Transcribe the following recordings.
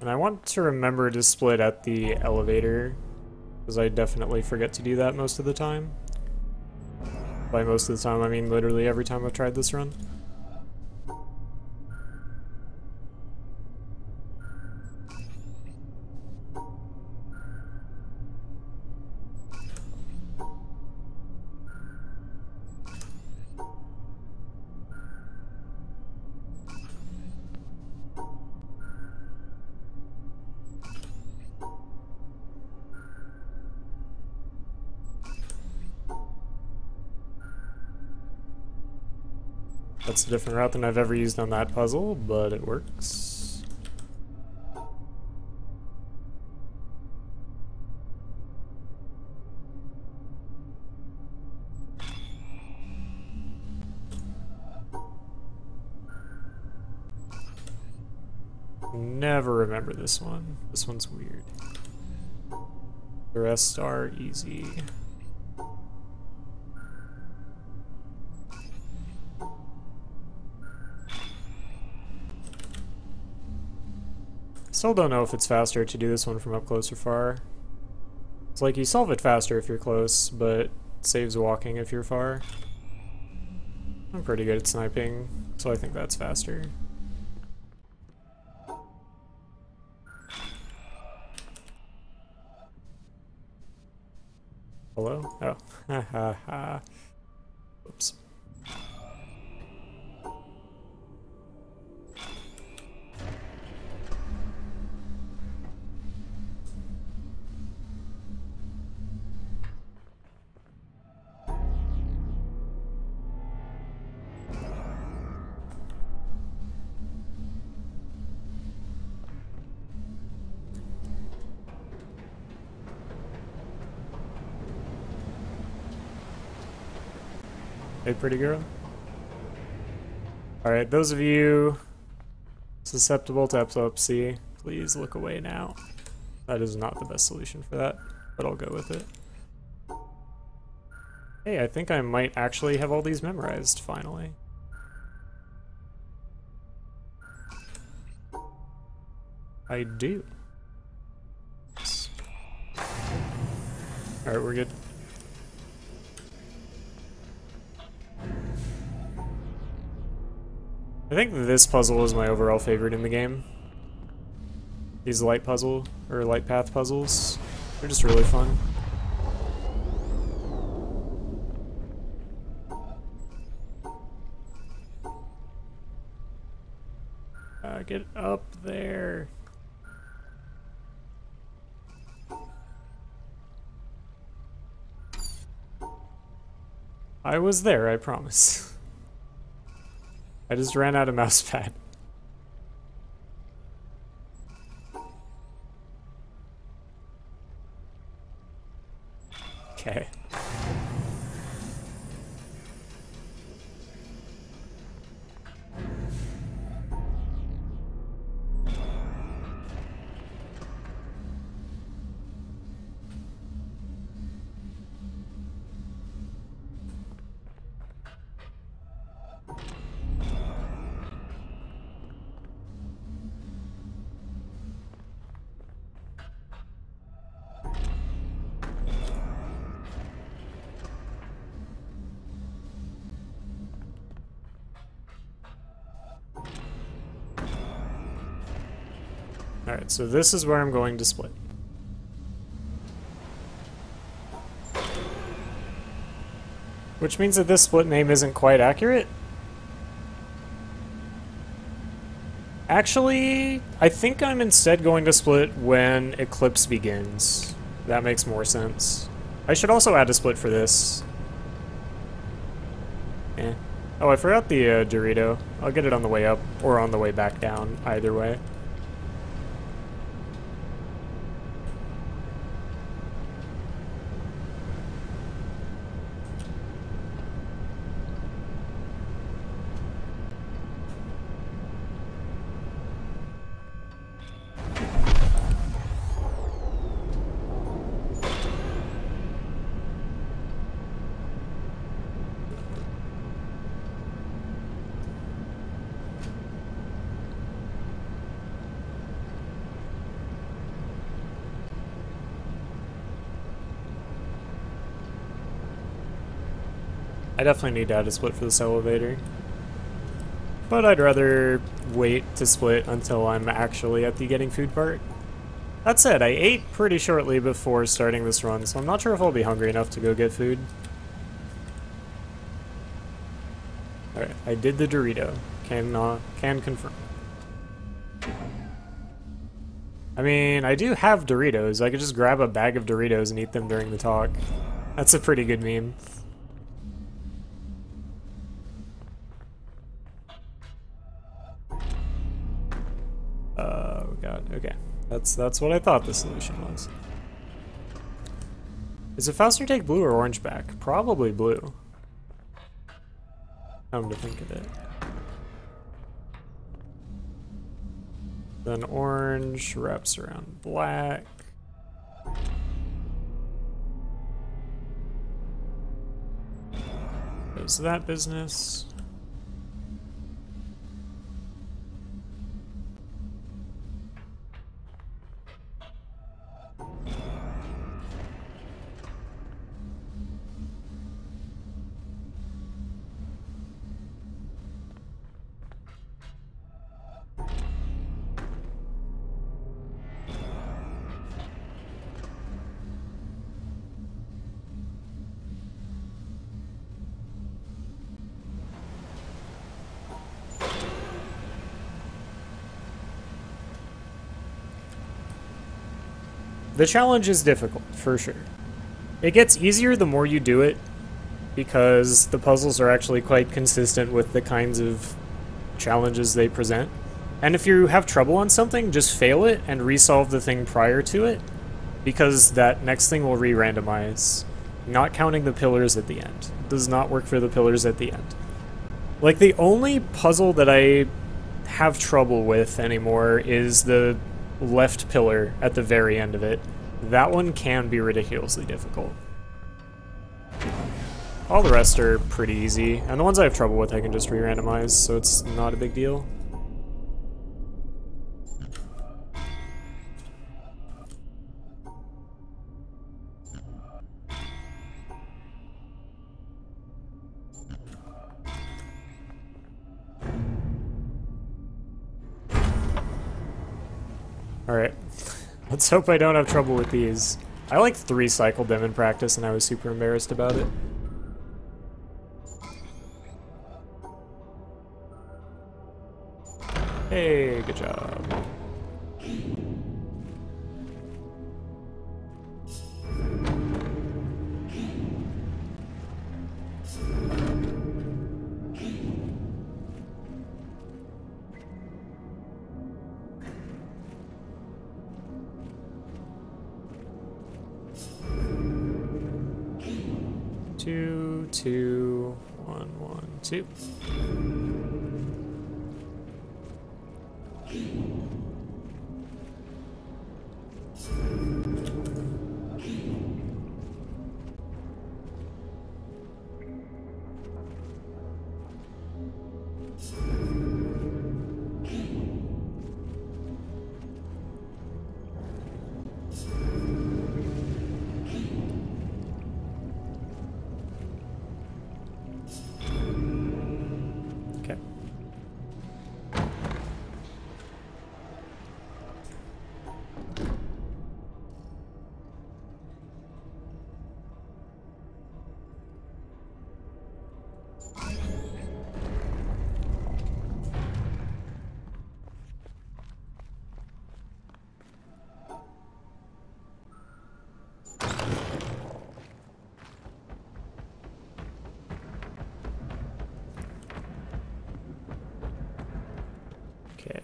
And I want to remember to split at the elevator, because I definitely forget to do that most of the time. By most of the time, I mean literally every time I've tried this run. That's a different route than I've ever used on that puzzle, but it works. Never remember this one. This one's weird. The rest are easy. Still don't know if it's faster to do this one from up close or far. It's like you solve it faster if you're close, but it saves walking if you're far. I'm pretty good at sniping, so I think that's faster. Hello? Oh. Ha ha ha. Oops. Hey, pretty girl. Alright, those of you susceptible to epilepsy, please look away now. That is not the best solution for that, but I'll go with it. Hey, I think I might actually have all these memorized, finally. I do. Alright, we're good. I think this puzzle is my overall favorite in the game. These light puzzle, or light path puzzles, they're just really fun. Get up there. I was there, I promise. I just ran out of mouse pad. Okay. Alright, so this is where I'm going to split. Which means that this split name isn't quite accurate. Actually, I think I'm instead going to split when Eclipse begins. That makes more sense. I should also add a split for this. Eh. Oh, I forgot the Dorito. I'll get it on the way up, or on the way back down, either way. I definitely need to add a split for this elevator. But I'd rather wait to split until I'm actually at the getting food part. That said, I ate pretty shortly before starting this run, so I'm not sure if I'll be hungry enough to go get food. Alright, I did the Dorito. Can confirm. I mean, I do have Doritos. I could just grab a bag of Doritos and eat them during the talk. That's a pretty good meme. Oh god, okay. That's what I thought the solution was. Is it faster to take blue or orange back? Probably blue. Come to think of it. Then orange wraps around black. Goes that business. The challenge is difficult, for sure. It gets easier the more you do it, because the puzzles are actually quite consistent with the kinds of challenges they present. And if you have trouble on something, just fail it and resolve the thing prior to it, because that next thing will re-randomize. Not counting the pillars at the end. It does not work for the pillars at the end. Like, the only puzzle that I have trouble with anymore is the left pillar at the very end of it. That one can be ridiculously difficult. All the rest are pretty easy, and the ones I have trouble with I can just re-randomize, so it's not a big deal. Alright, let's hope I don't have trouble with these. I like 3-cycled them in practice and I was super embarrassed about it. Hey, good job. Two, two, 1, 1, 2. Okay. Okay.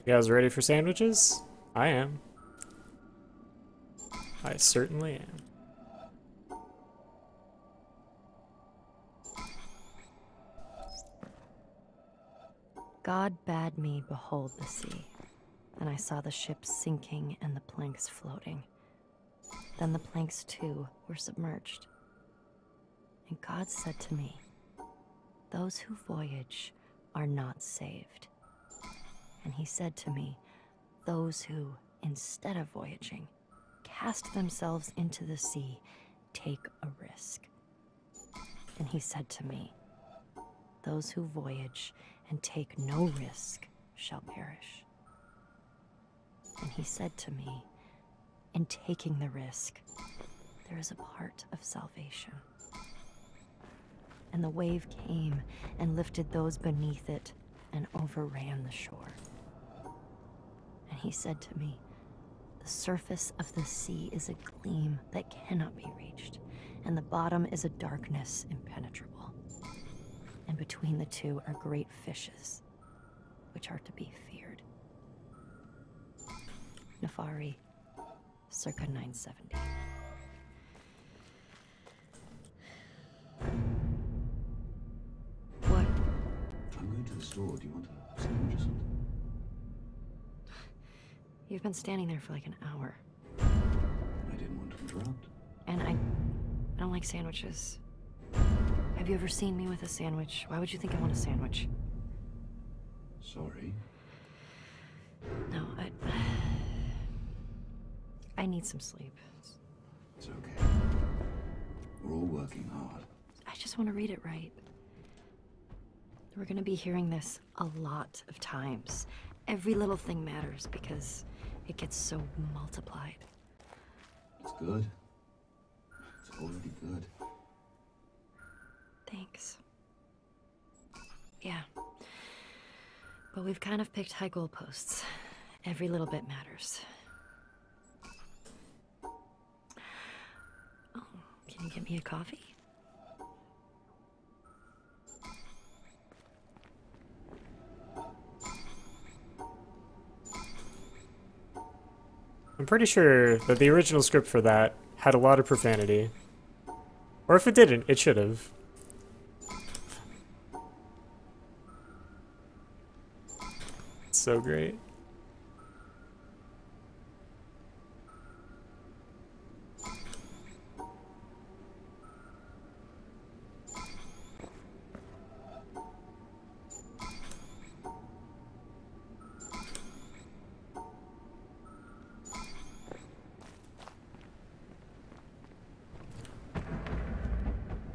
You guys ready for sandwiches? I am. I certainly am. God bade me behold the sea, and I saw the ships sinking and the planks floating. Then the planks too were submerged. And God said to me, those who voyage are not saved. And he said to me, those who, instead of voyaging, cast themselves into the sea, take a risk. And he said to me, those who voyage and take no risk shall perish. And he said to me, in taking the risk, there is a part of salvation. And the wave came and lifted those beneath it and overran the shore. And he said to me, the surface of the sea is a gleam that cannot be reached, and the bottom is a darkness impenetrable. And between the two are great fishes, which are to be feared. Nefari, circa 970. What? I'm going to the store. Do you want a sandwich or something? You've been standing there for like an hour. I didn't want to interrupt. And I don't like sandwiches. Have you ever seen me with a sandwich? Why would you think I want a sandwich? Sorry. No, I need some sleep. It's okay. We're all working hard. I just want to read it right. We're gonna be hearing this a lot of times. Every little thing matters because it gets so multiplied. It's good. It's already good. Thanks. Yeah. But we've kind of picked high goalposts. Every little bit matters. Oh, can you get me a coffee? I'm pretty sure that the original script for that had a lot of profanity. Or if it didn't, it should have. It's so great.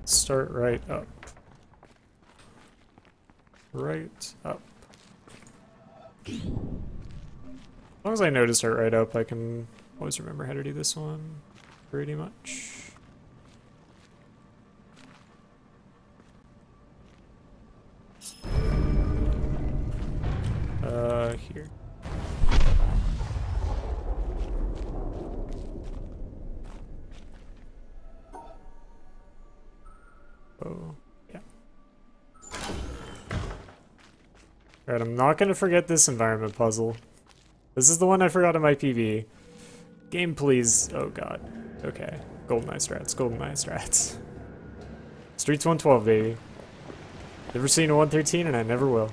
Start right up. Right up. As long as I know to start right up, I can always remember how to do this one. Pretty much. Here. Oh, yeah. Alright, I'm not gonna forget this environment puzzle. This is the one I forgot in my PB. Game, please. Oh god. Okay. GoldenEye strats, GoldenEye strats. Streets 112, baby. Never seen a 113 and I never will.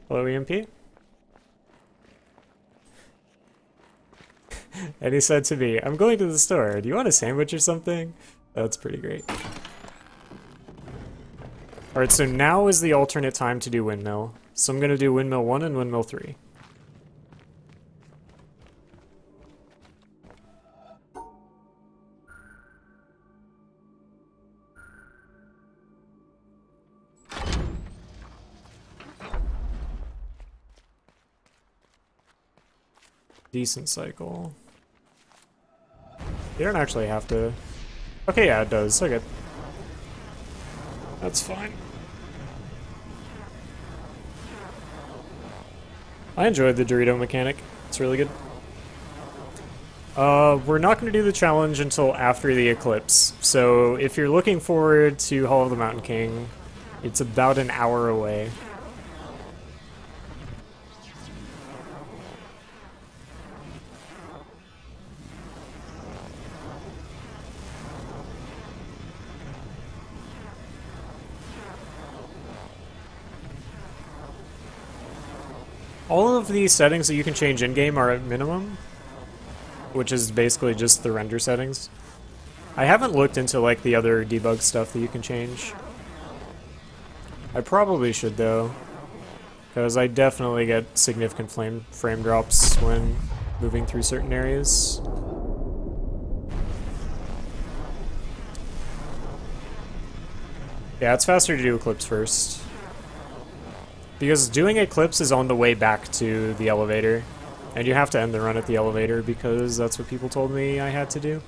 Hello, EMP? And he said to me, I'm going to the store. Do you want a sandwich or something? That's pretty great. Alright, so now is the alternate time to do windmill. So I'm going to do windmill 1 and windmill 3. Decent cycle. You don't actually have to... Okay, yeah, it does. Okay. That's fine. I enjoyed the Dorito mechanic. It's really good. We're not going to do the challenge until after the eclipse. So if you're looking forward to Hall of the Mountain King, it's about an hour away. All of the settings that you can change in-game are at minimum, which is basically just the render settings. I haven't looked into like the other debug stuff that you can change. I probably should though, because I definitely get significant frame drops when moving through certain areas. Yeah, it's faster to do Eclipse first. Because doing Eclipse is on the way back to the elevator. And you have to end the run at the elevator because that's what people told me I had to do.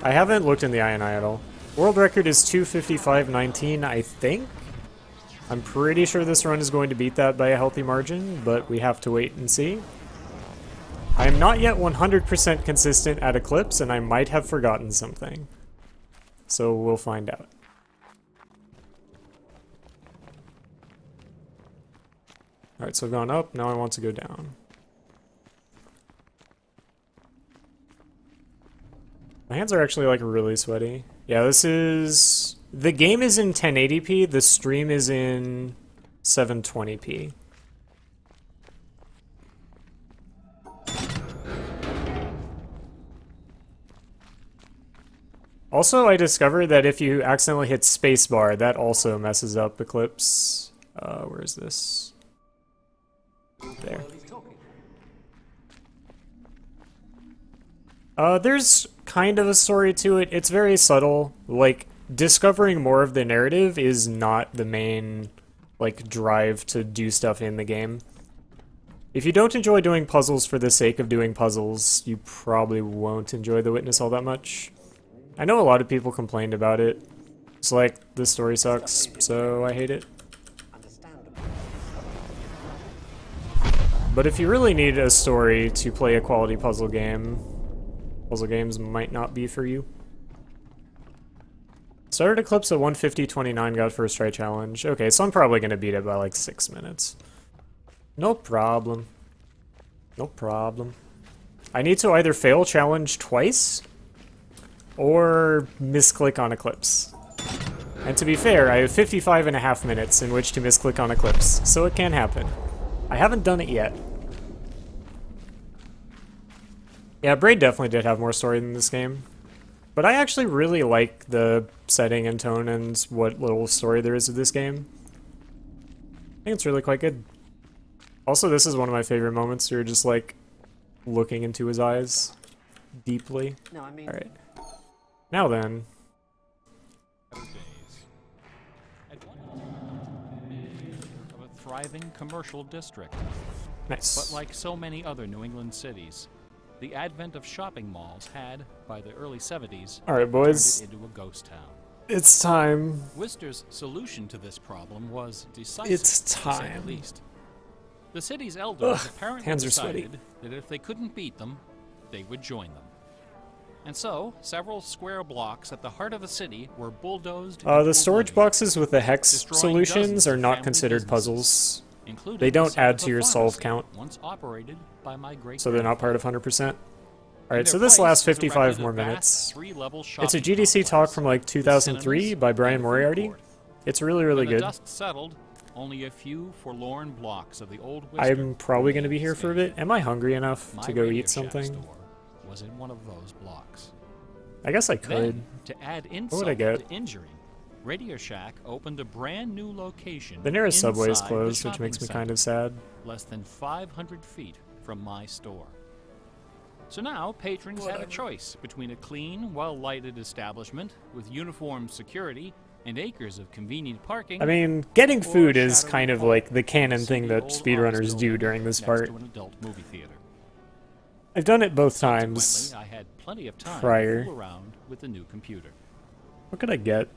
I haven't looked in the INI at all. World record is 2:55.19, I think. I'm pretty sure this run is going to beat that by a healthy margin, but we have to wait and see. I am not yet 100% consistent at Eclipse, and I might have forgotten something. So we'll find out. Alright, so I've gone up, now I want to go down. My hands are actually like really sweaty. Yeah, this is... The game is in 1080p, the stream is in 720p. Also, I discovered that if you accidentally hit spacebar, that also messes up Eclipse. Where is this? There. There's kind of a story to it. It's very subtle. Like, discovering more of the narrative is not the main, like, drive to do stuff in the game. If you don't enjoy doing puzzles for the sake of doing puzzles, you probably won't enjoy The Witness all that much. I know a lot of people complained about it. It's like, the story sucks, so I hate it. But if you really need a story to play a quality puzzle game, puzzle games might not be for you. Started Eclipse at 1:50.29, got first try challenge. Okay, so I'm probably going to beat it by like 6 minutes. No problem. No problem. I need to either fail challenge twice, or misclick on Eclipse. And to be fair, I have 55.5 minutes in which to misclick on Eclipse, so it can happen. I haven't done it yet. Yeah, Braid definitely did have more story than this game. But I actually really like the setting and tone and what little story there is of this game. I think it's really quite good. Also, this is one of my favorite moments. You're just like looking into his eyes deeply. No, I mean... Alright. Now then. Of a thriving commercial district. Nice. But like so many other New England cities, the advent of shopping malls had, by the early 70s, Alright, boys. turned it into a ghost town. It's time. Worcester's solution to this problem was decisive, It's to say time. the least. The city's elders apparently hands are sweaty. decided that if they couldn't beat them, they would join them. And so, several square blocks at the heart of the city were bulldozed. The storage boxes with the hex destroying solutions dozens are of not family considered businesses, puzzles. including They don't the add site to your of a solve pharmacy count. once operated by my great So they're not part of 100%. In Alright, so their this place lasts was 55 erected a more vast minutes. three-level It's a shopping GDC talk complex from like with 2003 cinemas by Brian and food Moriarty. court. It's really, really When the good. dust settled, only a few forlorn blocks of the old I'm probably going to be here for a bit. Am I hungry enough My to go Radio eat Shack something? store was in one of those blocks. I guess I could. Then, to add would I insult get? to injury, Radio Shack opened a brand new location. The nearest subway is inside the closed, which shopping makes me center, kind of sad. less than 500 feet from my store. So now, patrons had a choice between a clean, well-lighted establishment with uniformed security and acres of convenient parking. I mean, getting or food is shadowy kind of park like the canon in thing the that old speedrunners office do building during this next part. to an adult movie theater. I've done it both Subsequently, times. I had plenty of time prior. to fool around with the new computer. What could I get?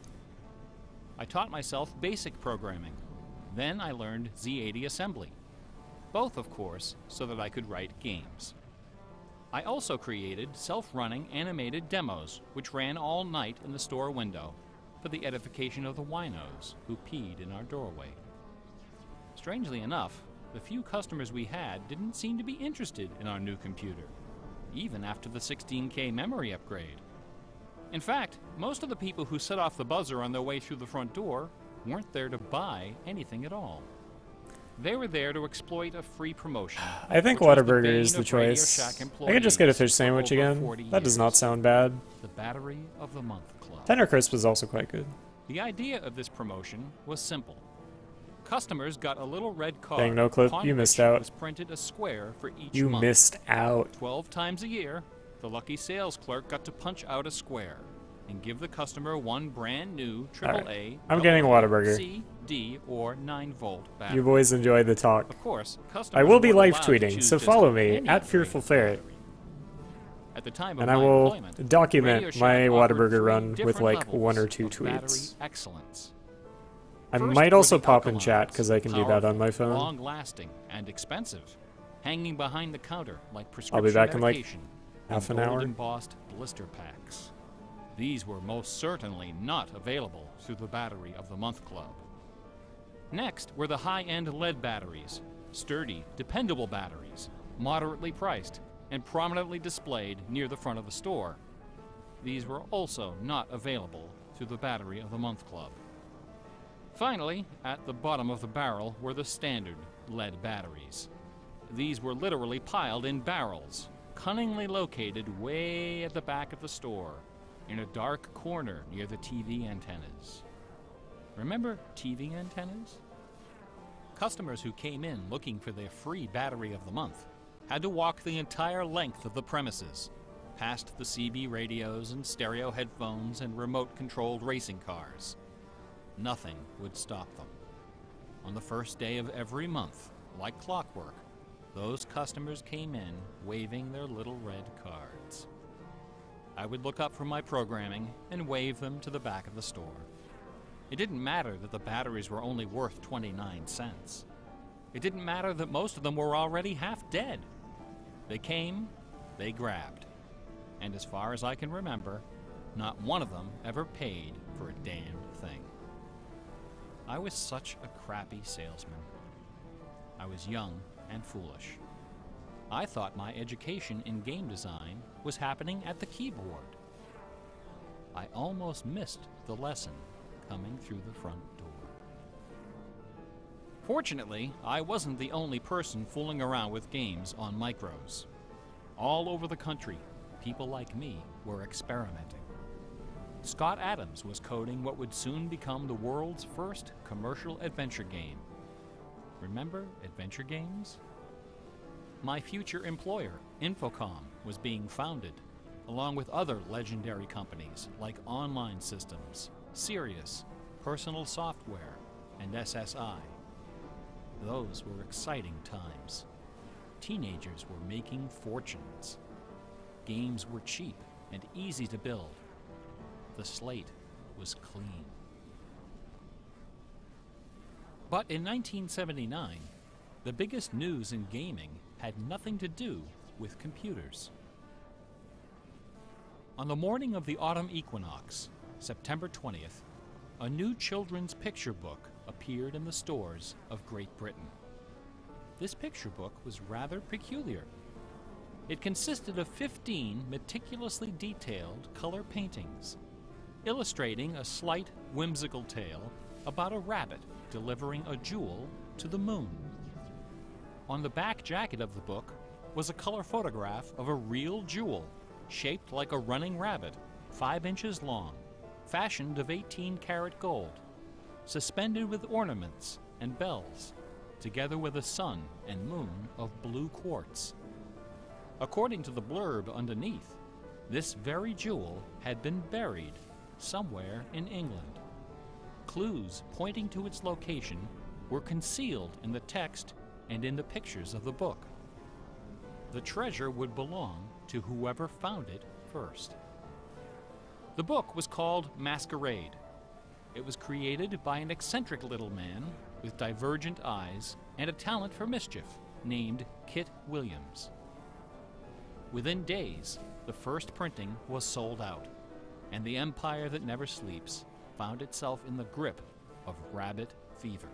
I taught myself basic programming. Then I learned Z80 assembly. Both, of course, so that I could write games. I also created self-running animated demos, which ran all night in the store window for the edification of the winos who peed in our doorway. Strangely enough, the few customers we had didn't seem to be interested in our new computer, even after the 16K memory upgrade. In fact, most of the people who set off the buzzer on their way through the front door weren't there to buy anything at all. They were there to exploit a free promotion. I think which was Whataburger bane is the of Radio choice. Shack I could just get a employees fish for sandwich over again. 40 That does not years. sound bad. The Battery of the Month Club. Tender Crisp is also quite good. The idea of this promotion was simple. Customers got a little red card. Dang, no clip. upon You missed which out. was printed a square for each You month. missed out. 12 times a year, the lucky sales clerk got to punch out a square and give the customer one brand new AAA, I'm getting a Whataburger. C, D, or 9-volt battery. You boys enjoy the talk. Of course, customers I will be weren't live allowed to tweeting, choose so just follow me any at Fearful grade Ferret. battery. At the time of And I my will employment, Radio document Shack my offered Whataburger 3 run with different like levels 1 or 2 of battery tweets. excellence. I First might were also the pop in chat alkalines, because I can do that on my phone. Long-lasting and expensive, hanging behind the counter like prescription I'll be back in like medication half and an hour. gold-embossed blister packs. These were most certainly not available through the Battery of the Month Club. Next were the high-end lead batteries, sturdy, dependable batteries, moderately priced, and prominently displayed near the front of the store. These were also not available through the Battery of the Month Club. Finally, at the bottom of the barrel were the standard lead batteries. These were literally piled in barrels, cunningly located way at the back of the store, in a dark corner near the TV antennas. Remember TV antennas? Customers who came in looking for their free Battery of the Month had to walk the entire length of the premises, past the CB radios and stereo headphones and remote-controlled racing cars. Nothing would stop them. On the first day of every month, like clockwork, those customers came in waving their little red cards. I would look up from my programming and wave them to the back of the store. It didn't matter that the batteries were only worth 29 cents. It didn't matter that most of them were already half dead. They came, they grabbed. And as far as I can remember, not one of them ever paid for a damn thing. I was such a crappy salesman. I was young and foolish. I thought my education in game design was happening at the keyboard. I almost missed the lesson coming through the front door. Fortunately, I wasn't the only person fooling around with games on micros. All over the country, people like me were experimenting. Scott Adams was coding what would soon become the world's first commercial adventure game. Remember adventure games? My future employer, Infocom, was being founded, along with other legendary companies like Online Systems, Sirius, Personal Software, and SSI. Those were exciting times. Teenagers were making fortunes. Games were cheap and easy to build. The slate was clean. But in 1979, the biggest news in gaming had nothing to do with computers. On the morning of the autumn equinox, September 20th, a new children's picture book appeared in the stores of Great Britain. This picture book was rather peculiar. It consisted of 15 meticulously detailed color paintings, illustrating a slight whimsical tale about a rabbit delivering a jewel to the moon. On the back jacket of the book was a color photograph of a real jewel, shaped like a running rabbit, 5 inches long, fashioned of 18-karat gold, suspended with ornaments and bells, together with a sun and moon of blue quartz. According to the blurb underneath, this very jewel had been buried somewhere in England. Clues pointing to its location were concealed in the text and in the pictures of the book. The treasure would belong to whoever found it first. The book was called Masquerade. It was created by an eccentric little man with divergent eyes and a talent for mischief named Kit Williams. Within days, the first printing was sold out, and the empire that never sleeps found itself in the grip of rabbit fever.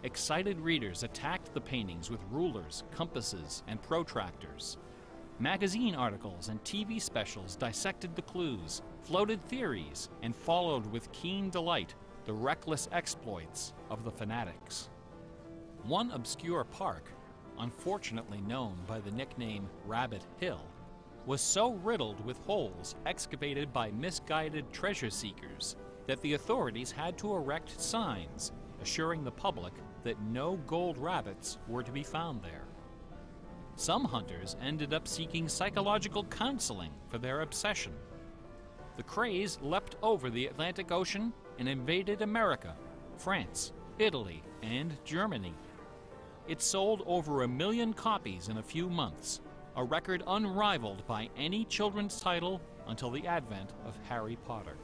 Excited readers attacked the paintings with rulers, compasses, and protractors. Magazine articles and TV specials dissected the clues, floated theories, and followed with keen delight the reckless exploits of the fanatics. One obscure park, unfortunately known by the nickname Rabbit Hill, was so riddled with holes excavated by misguided treasure seekers that the authorities had to erect signs assuring the public that no gold rabbits were to be found there. Some hunters ended up seeking psychological counseling for their obsession. The craze leapt over the Atlantic Ocean and invaded America, France, Italy, and Germany. It sold over 1 million copies in a few months, a record unrivaled by any children's title until the advent of Harry Potter.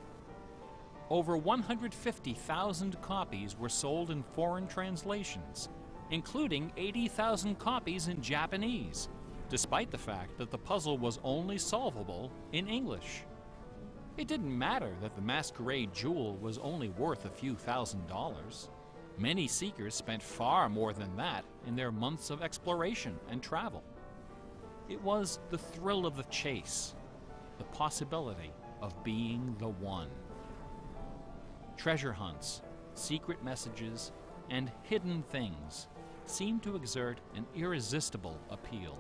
Over 150,000 copies were sold in foreign translations, including 80,000 copies in Japanese, despite the fact that the puzzle was only solvable in English. It didn't matter that the masquerade jewel was only worth a few $1,000s. Many seekers spent far more than that in their months of exploration and travel. It was the thrill of the chase, the possibility of being the one. Treasure hunts, secret messages, and hidden things seem to exert an irresistible appeal.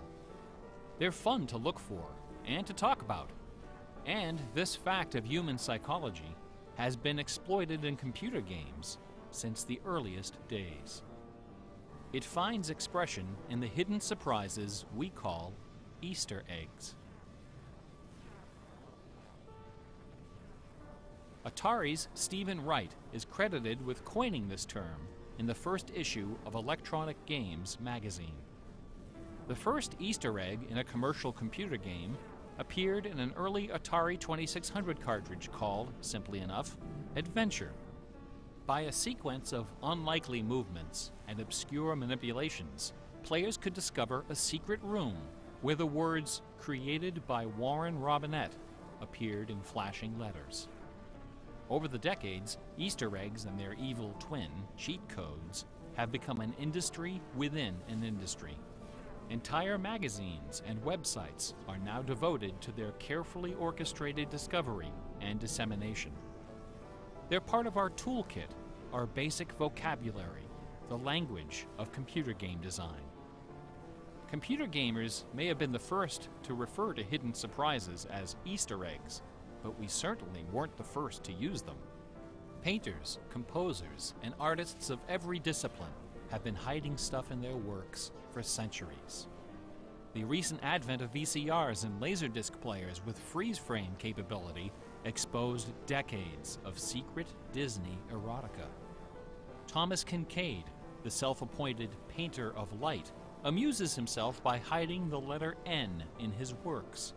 They're fun to look for and to talk about, and this fact of human psychology has been exploited in computer games since the earliest days. It finds expression in the hidden surprises we call Easter eggs. Atari's Stephen Wright is credited with coining this term in the first issue of Electronic Games magazine. The first Easter egg in a commercial computer game appeared in an early Atari 2600 cartridge called, simply enough, Adventure. By a sequence of unlikely movements and obscure manipulations, players could discover a secret room where the words "Created by Warren Robinette" appeared in flashing letters. Over the decades, Easter eggs and their evil twin, cheat codes, have become an industry within an industry. Entire magazines and websites are now devoted to their carefully orchestrated discovery and dissemination. They're part of our toolkit, our basic vocabulary, the language of computer game design. Computer gamers may have been the first to refer to hidden surprises as Easter eggs, but we certainly weren't the first to use them. Painters, composers, and artists of every discipline have been hiding stuff in their works for centuries. The recent advent of VCRs and Laserdisc players with freeze-frame capability exposed decades of secret Disney erotica. Thomas Kincaid, the self-appointed painter of light, amuses himself by hiding the letter N in his works.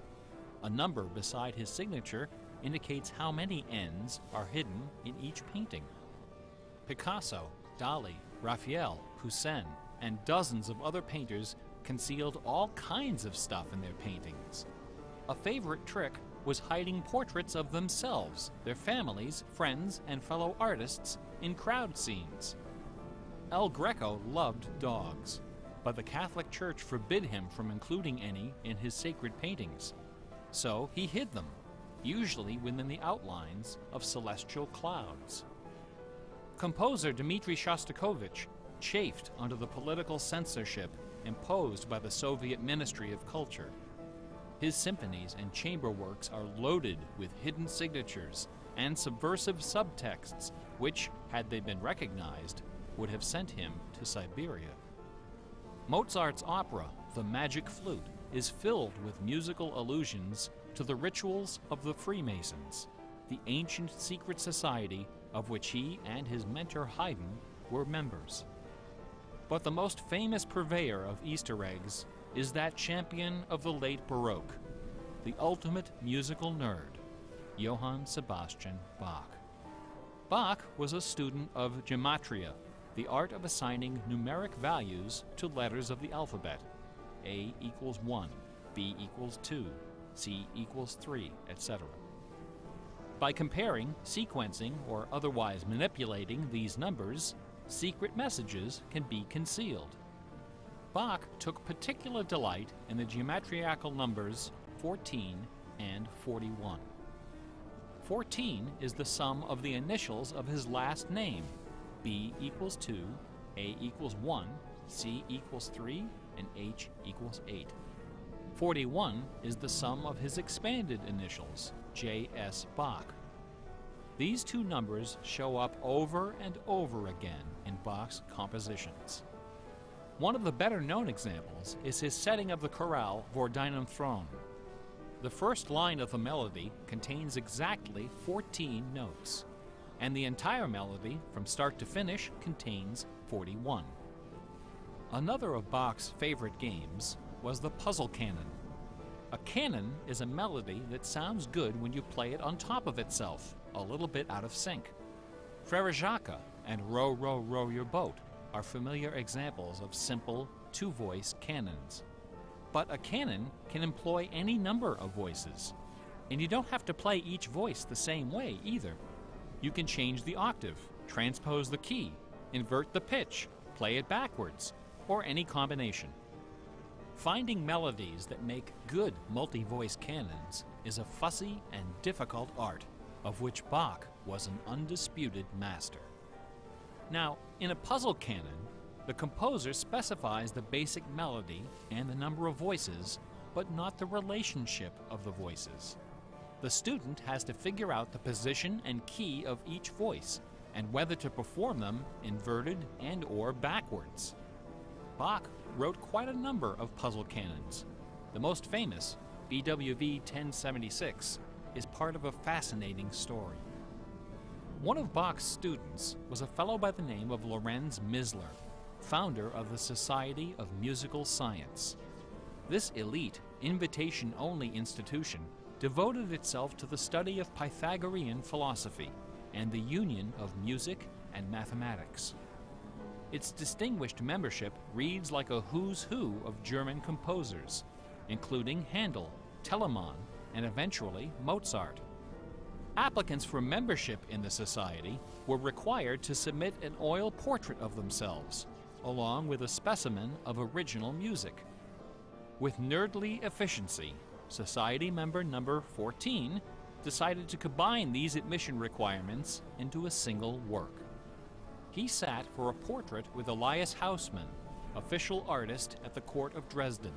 A number beside his signature indicates how many N's are hidden in each painting. Picasso, Dali, Raphael, Poussin, and dozens of other painters concealed all kinds of stuff in their paintings. A favorite trick was hiding portraits of themselves, their families, friends, and fellow artists in crowd scenes. El Greco loved dogs, but the Catholic Church forbid him from including any in his sacred paintings. So he hid them, usually within the outlines of celestial clouds. Composer Dmitri Shostakovich chafed under the political censorship imposed by the Soviet Ministry of Culture. His symphonies and chamber works are loaded with hidden signatures and subversive subtexts which, had they been recognized, would have sent him to Siberia. Mozart's opera, The Magic Flute, is filled with musical allusions to the rituals of the Freemasons, the ancient secret society of which he and his mentor Haydn were members. But the most famous purveyor of Easter eggs is that champion of the late Baroque, the ultimate musical nerd, Johann Sebastian Bach. Bach was a student of gematria, the art of assigning numeric values to letters of the alphabet. A equals 1, B equals 2, C equals 3, etc. By comparing, sequencing, or otherwise manipulating these numbers, secret messages can be concealed. Bach took particular delight in the geometrical numbers 14 and 41. 14 is the sum of the initials of his last name, B equals 2, A equals 1, C equals 3 and H equals 8. 41 is the sum of his expanded initials, J.S. Bach. These two numbers show up over and over again in Bach's compositions. One of the better-known examples is his setting of the chorale Vor deinem Thron. The first line of the melody contains exactly 14 notes, and the entire melody, from start to finish, contains 41. Another of Bach's favorite games was the puzzle canon. A canon is a melody that sounds good when you play it on top of itself, a little bit out of sync. Frere Jacques and Row, Row, Row Your Boat are familiar examples of simple, two-voice canons. But a canon can employ any number of voices, and you don't have to play each voice the same way either. You can change the octave, transpose the key, invert the pitch, play it backwards, or any combination. Finding melodies that make good multi-voice canons is a fussy and difficult art, of which Bach was an undisputed master. Now, in a puzzle canon, the composer specifies the basic melody and the number of voices, but not the relationship of the voices. The student has to figure out the position and key of each voice, and whether to perform them inverted and/or backwards. Bach wrote quite a number of puzzle canons. The most famous, BWV 1076, is part of a fascinating story. One of Bach's students was a fellow by the name of Lorenz Misler, founder of the Society of Musical Science. This elite, invitation-only institution devoted itself to the study of Pythagorean philosophy and the union of music and mathematics. Its distinguished membership reads like a who's who of German composers, including Handel, Telemann, and eventually Mozart. Applicants for membership in the society were required to submit an oil portrait of themselves, along with a specimen of original music. With nerdly efficiency, Society member number 14 decided to combine these admission requirements into a single work. He sat for a portrait with Elias Haussmann, official artist at the court of Dresden.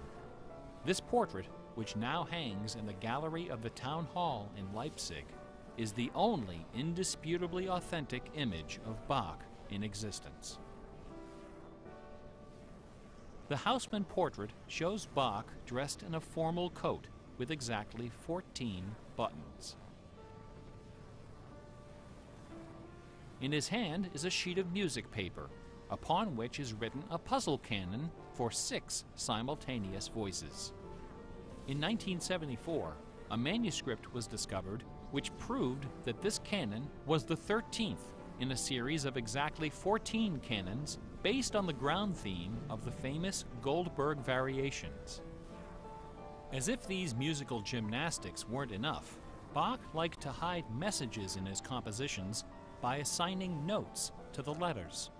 This portrait, which now hangs in the gallery of the town hall in Leipzig, is the only indisputably authentic image of Bach in existence. The Haussmann portrait shows Bach dressed in a formal coat with exactly 14 buttons. In his hand is a sheet of music paper, upon which is written a puzzle canon for 6 simultaneous voices. In 1974, a manuscript was discovered which proved that this canon was the 13th in a series of exactly 14 canons based on the ground theme of the famous Goldberg variations. As if these musical gymnastics weren't enough, Bach liked to hide messages in his compositions by assigning notes to the letters.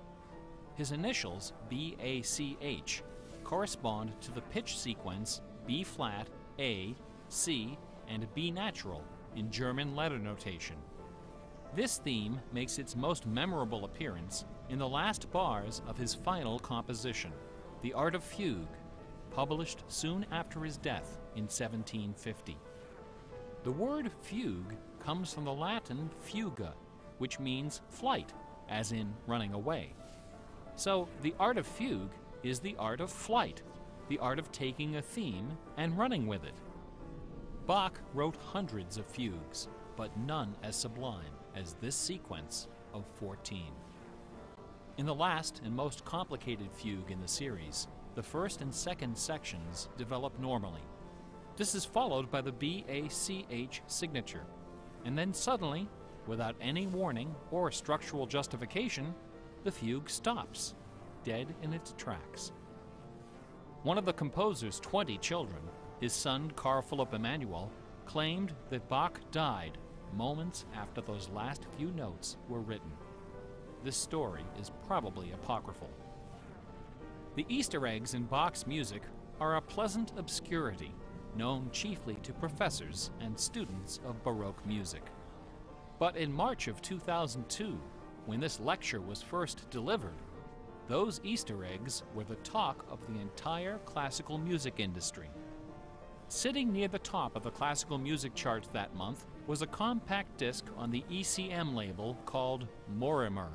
His initials, B-A-C-H, correspond to the pitch sequence B flat, A, C, and B natural in German letter notation. This theme makes its most memorable appearance in the last bars of his final composition, The Art of Fugue, published soon after his death in 1750. The word fugue comes from the Latin fuga, which means flight, as in running away. So the art of fugue is the art of flight, the art of taking a theme and running with it. Bach wrote hundreds of fugues, but none as sublime as this sequence of 14. In the last and most complicated fugue in the series, the first and second sections develop normally. This is followed by the B-A-C-H signature, and then suddenly, without any warning or structural justification, the fugue stops, dead in its tracks. One of the composer's 20 children, his son Carl Philipp Emanuel, claimed that Bach died moments after those last few notes were written. This story is probably apocryphal. The Easter eggs in Bach's music are a pleasant obscurity, known chiefly to professors and students of Baroque music. But in March of 2002, when this lecture was first delivered, Those Easter eggs were the talk of the entire classical music industry. Sitting near the top of the classical music charts that month was a compact disc on the ECM label called Mortimer.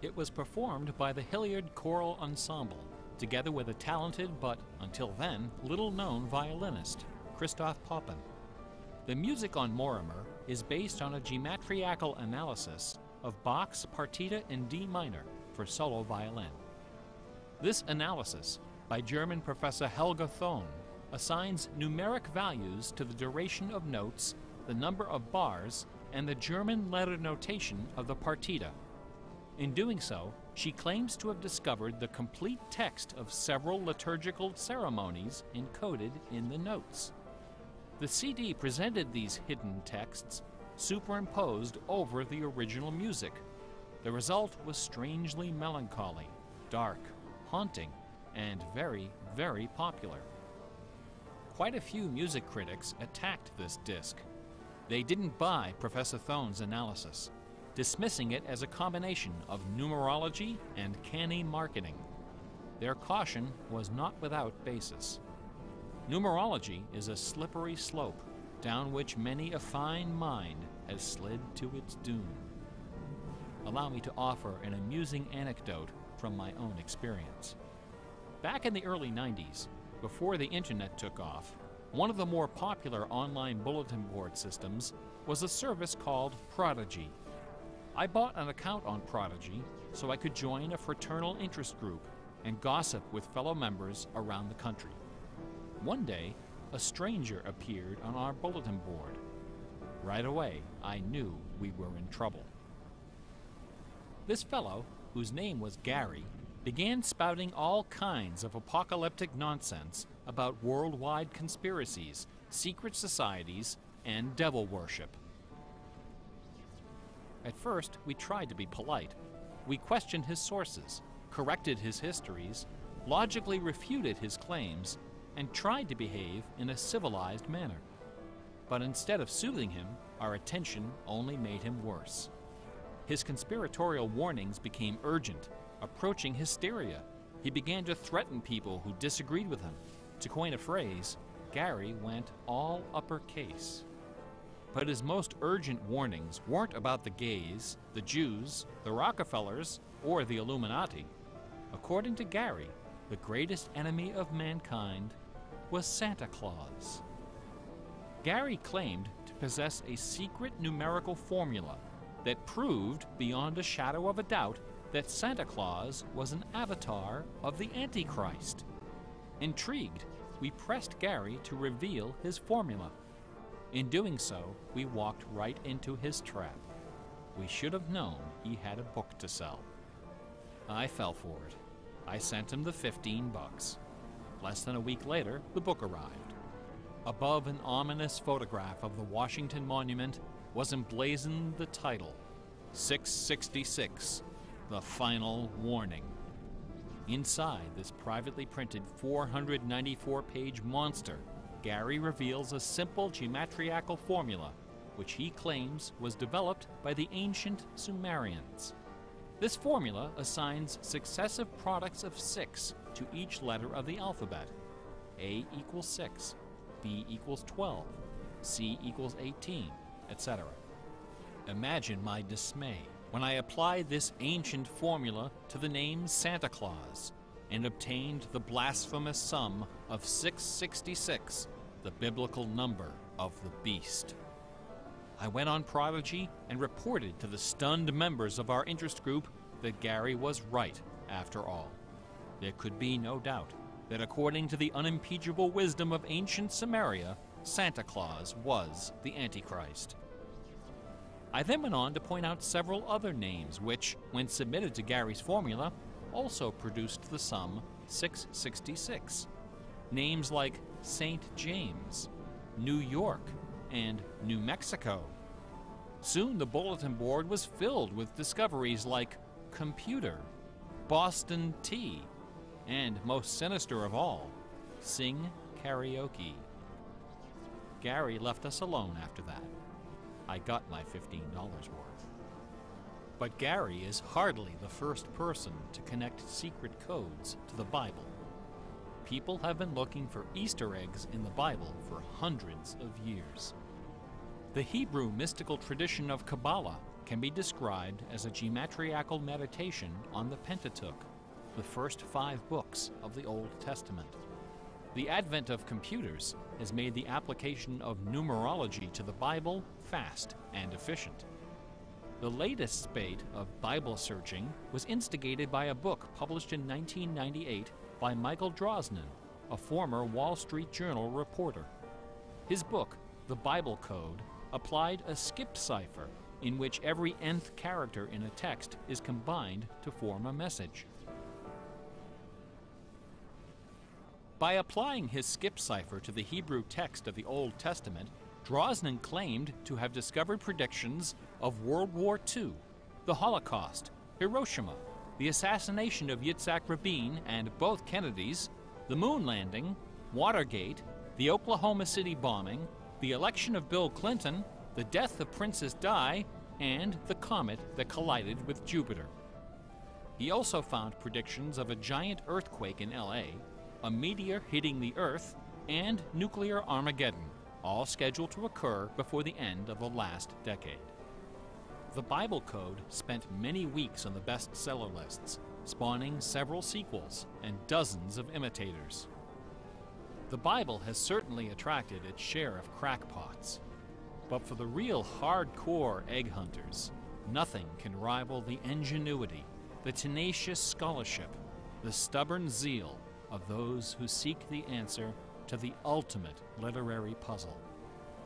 It was performed by the Hilliard Choral Ensemble, together with a talented but, until then, little-known violinist, Christoph Poppen. The music on Mortimer is based on a geometrical analysis of Bach's Partita in D minor for solo violin. This analysis, by German professor Helga Thon, assigns numeric values to the duration of notes, the number of bars, and the German letter notation of the partita. In doing so, she claims to have discovered the complete text of several liturgical ceremonies encoded in the notes. The CD presented these hidden texts superimposed over the original music. The result was strangely melancholy, dark, haunting, and very, very popular. Quite a few music critics attacked this disc. They didn't buy Professor Thon's analysis, dismissing it as a combination of numerology and canny marketing. Their caution was not without basis. Numerology is a slippery slope down which many a fine mind has slid to its doom. Allow me to offer an amusing anecdote from my own experience. Back in the early 90s, before the internet took off, one of the more popular online bulletin board systems was a service called Prodigy. I bought an account on Prodigy so I could join a fraternal interest group and gossip with fellow members around the country. One day, a stranger appeared on our bulletin board. Right away, I knew we were in trouble. This fellow, whose name was Gary, began spouting all kinds of apocalyptic nonsense about worldwide conspiracies, secret societies, and devil worship. At first, we tried to be polite. We questioned his sources, corrected his histories, logically refuted his claims, and tried to behave in a civilized manner. But instead of soothing him, our attention only made him worse. His conspiratorial warnings became urgent, approaching hysteria. He began to threaten people who disagreed with him. To coin a phrase, Gary went all uppercase. But his most urgent warnings weren't about the gays, the Jews, the Rockefellers, or the Illuminati. According to Gary, the greatest enemy of mankind was Santa Claus. Gary claimed to possess a secret numerical formula that proved beyond a shadow of a doubt that Santa Claus was an avatar of the Antichrist. Intrigued, we pressed Gary to reveal his formula. In doing so, we walked right into his trap. We should have known he had a book to sell. I fell for it. I sent him the $15. Less than a week later, the book arrived. Above an ominous photograph of the Washington Monument was emblazoned the title, 666, The Final Warning. Inside this privately printed 494-page monster, Gary reveals a simple geometrical formula, which he claims was developed by the ancient Sumerians. This formula assigns successive products of 6 to each letter of the alphabet. A equals 6, B equals 12, C equals 18, etc. Imagine my dismay when I applied this ancient formula to the name Santa Claus and obtained the blasphemous sum of 666, the biblical number of the beast. I went on Prodigy and reported to the stunned members of our interest group that Gary was right after all. There could be no doubt that according to the unimpeachable wisdom of ancient Samaria, Santa Claus was the Antichrist. I then went on to point out several other names which, when submitted to Gary's formula, also produced the sum 666. Names like St. James, New York, and New Mexico. Soon the bulletin board was filled with discoveries like computer, Boston tea, and most sinister of all, sing karaoke. Gary left us alone after that. I got my $15 worth. But Gary is hardly the first person to connect secret codes to the Bible. People have been looking for Easter eggs in the Bible for hundreds of years. The Hebrew mystical tradition of Kabbalah can be described as a geometriacal meditation on the Pentateuch, the first 5 books of the Old Testament. The advent of computers has made the application of numerology to the Bible fast and efficient. The latest spate of Bible searching was instigated by a book published in 1998 by Michael Drosnin, a former Wall Street Journal reporter. His book, The Bible Code, applied a skip cipher in which every nth character in a text is combined to form a message. By applying his skip cipher to the Hebrew text of the Old Testament, Drosnin claimed to have discovered predictions of World War II, the Holocaust, Hiroshima, the assassination of Yitzhak Rabin and both Kennedys, the moon landing, Watergate, the Oklahoma City bombing, the election of Bill Clinton, the death of Princess Di, and the comet that collided with Jupiter. He also found predictions of a giant earthquake in LA, a meteor hitting the Earth, and nuclear Armageddon, all scheduled to occur before the end of the last decade. The Bible Code spent many weeks on the bestseller lists, spawning several sequels and dozens of imitators. The Bible has certainly attracted its share of crackpots, but for the real hardcore egg hunters, nothing can rival the ingenuity, the tenacious scholarship, the stubborn zeal of those who seek the answer to the ultimate literary puzzle,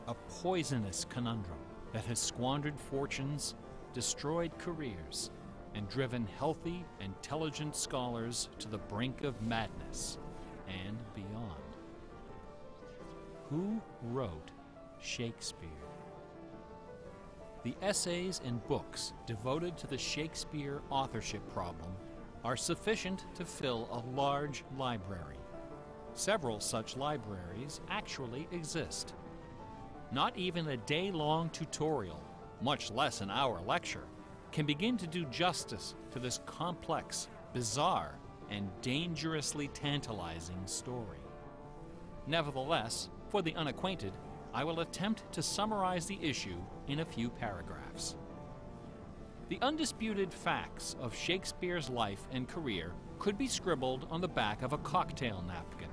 a poisonous conundrum that has squandered fortunes, destroyed careers, and driven healthy, intelligent scholars to the brink of madness and beyond. Who wrote Shakespeare? The essays and books devoted to the Shakespeare authorship problem are sufficient to fill a large library. Several such libraries actually exist. Not even a day-long tutorial, much less an hour lecture, can begin to do justice to this complex, bizarre, and dangerously tantalizing story. Nevertheless, for the unacquainted, I will attempt to summarize the issue in a few paragraphs. The undisputed facts of Shakespeare's life and career could be scribbled on the back of a cocktail napkin.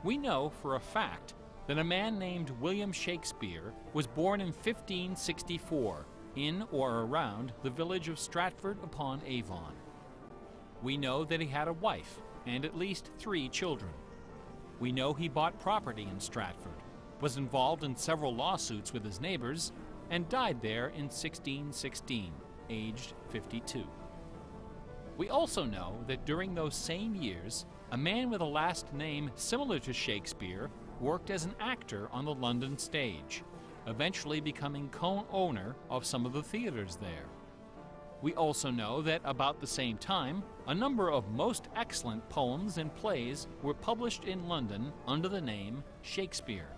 We know for a fact that a man named William Shakespeare was born in 1564 in or around the village of Stratford-upon-Avon. We know that he had a wife and at least 3 children. We know he bought property in Stratford, was involved in several lawsuits with his neighbors, and died there in 1616, aged 52. We also know that during those same years, a man with a last name similar to Shakespeare worked as an actor on the London stage, eventually becoming co-owner of some of the theaters there. We also know that about the same time, a number of most excellent poems and plays were published in London under the name Shakespeare.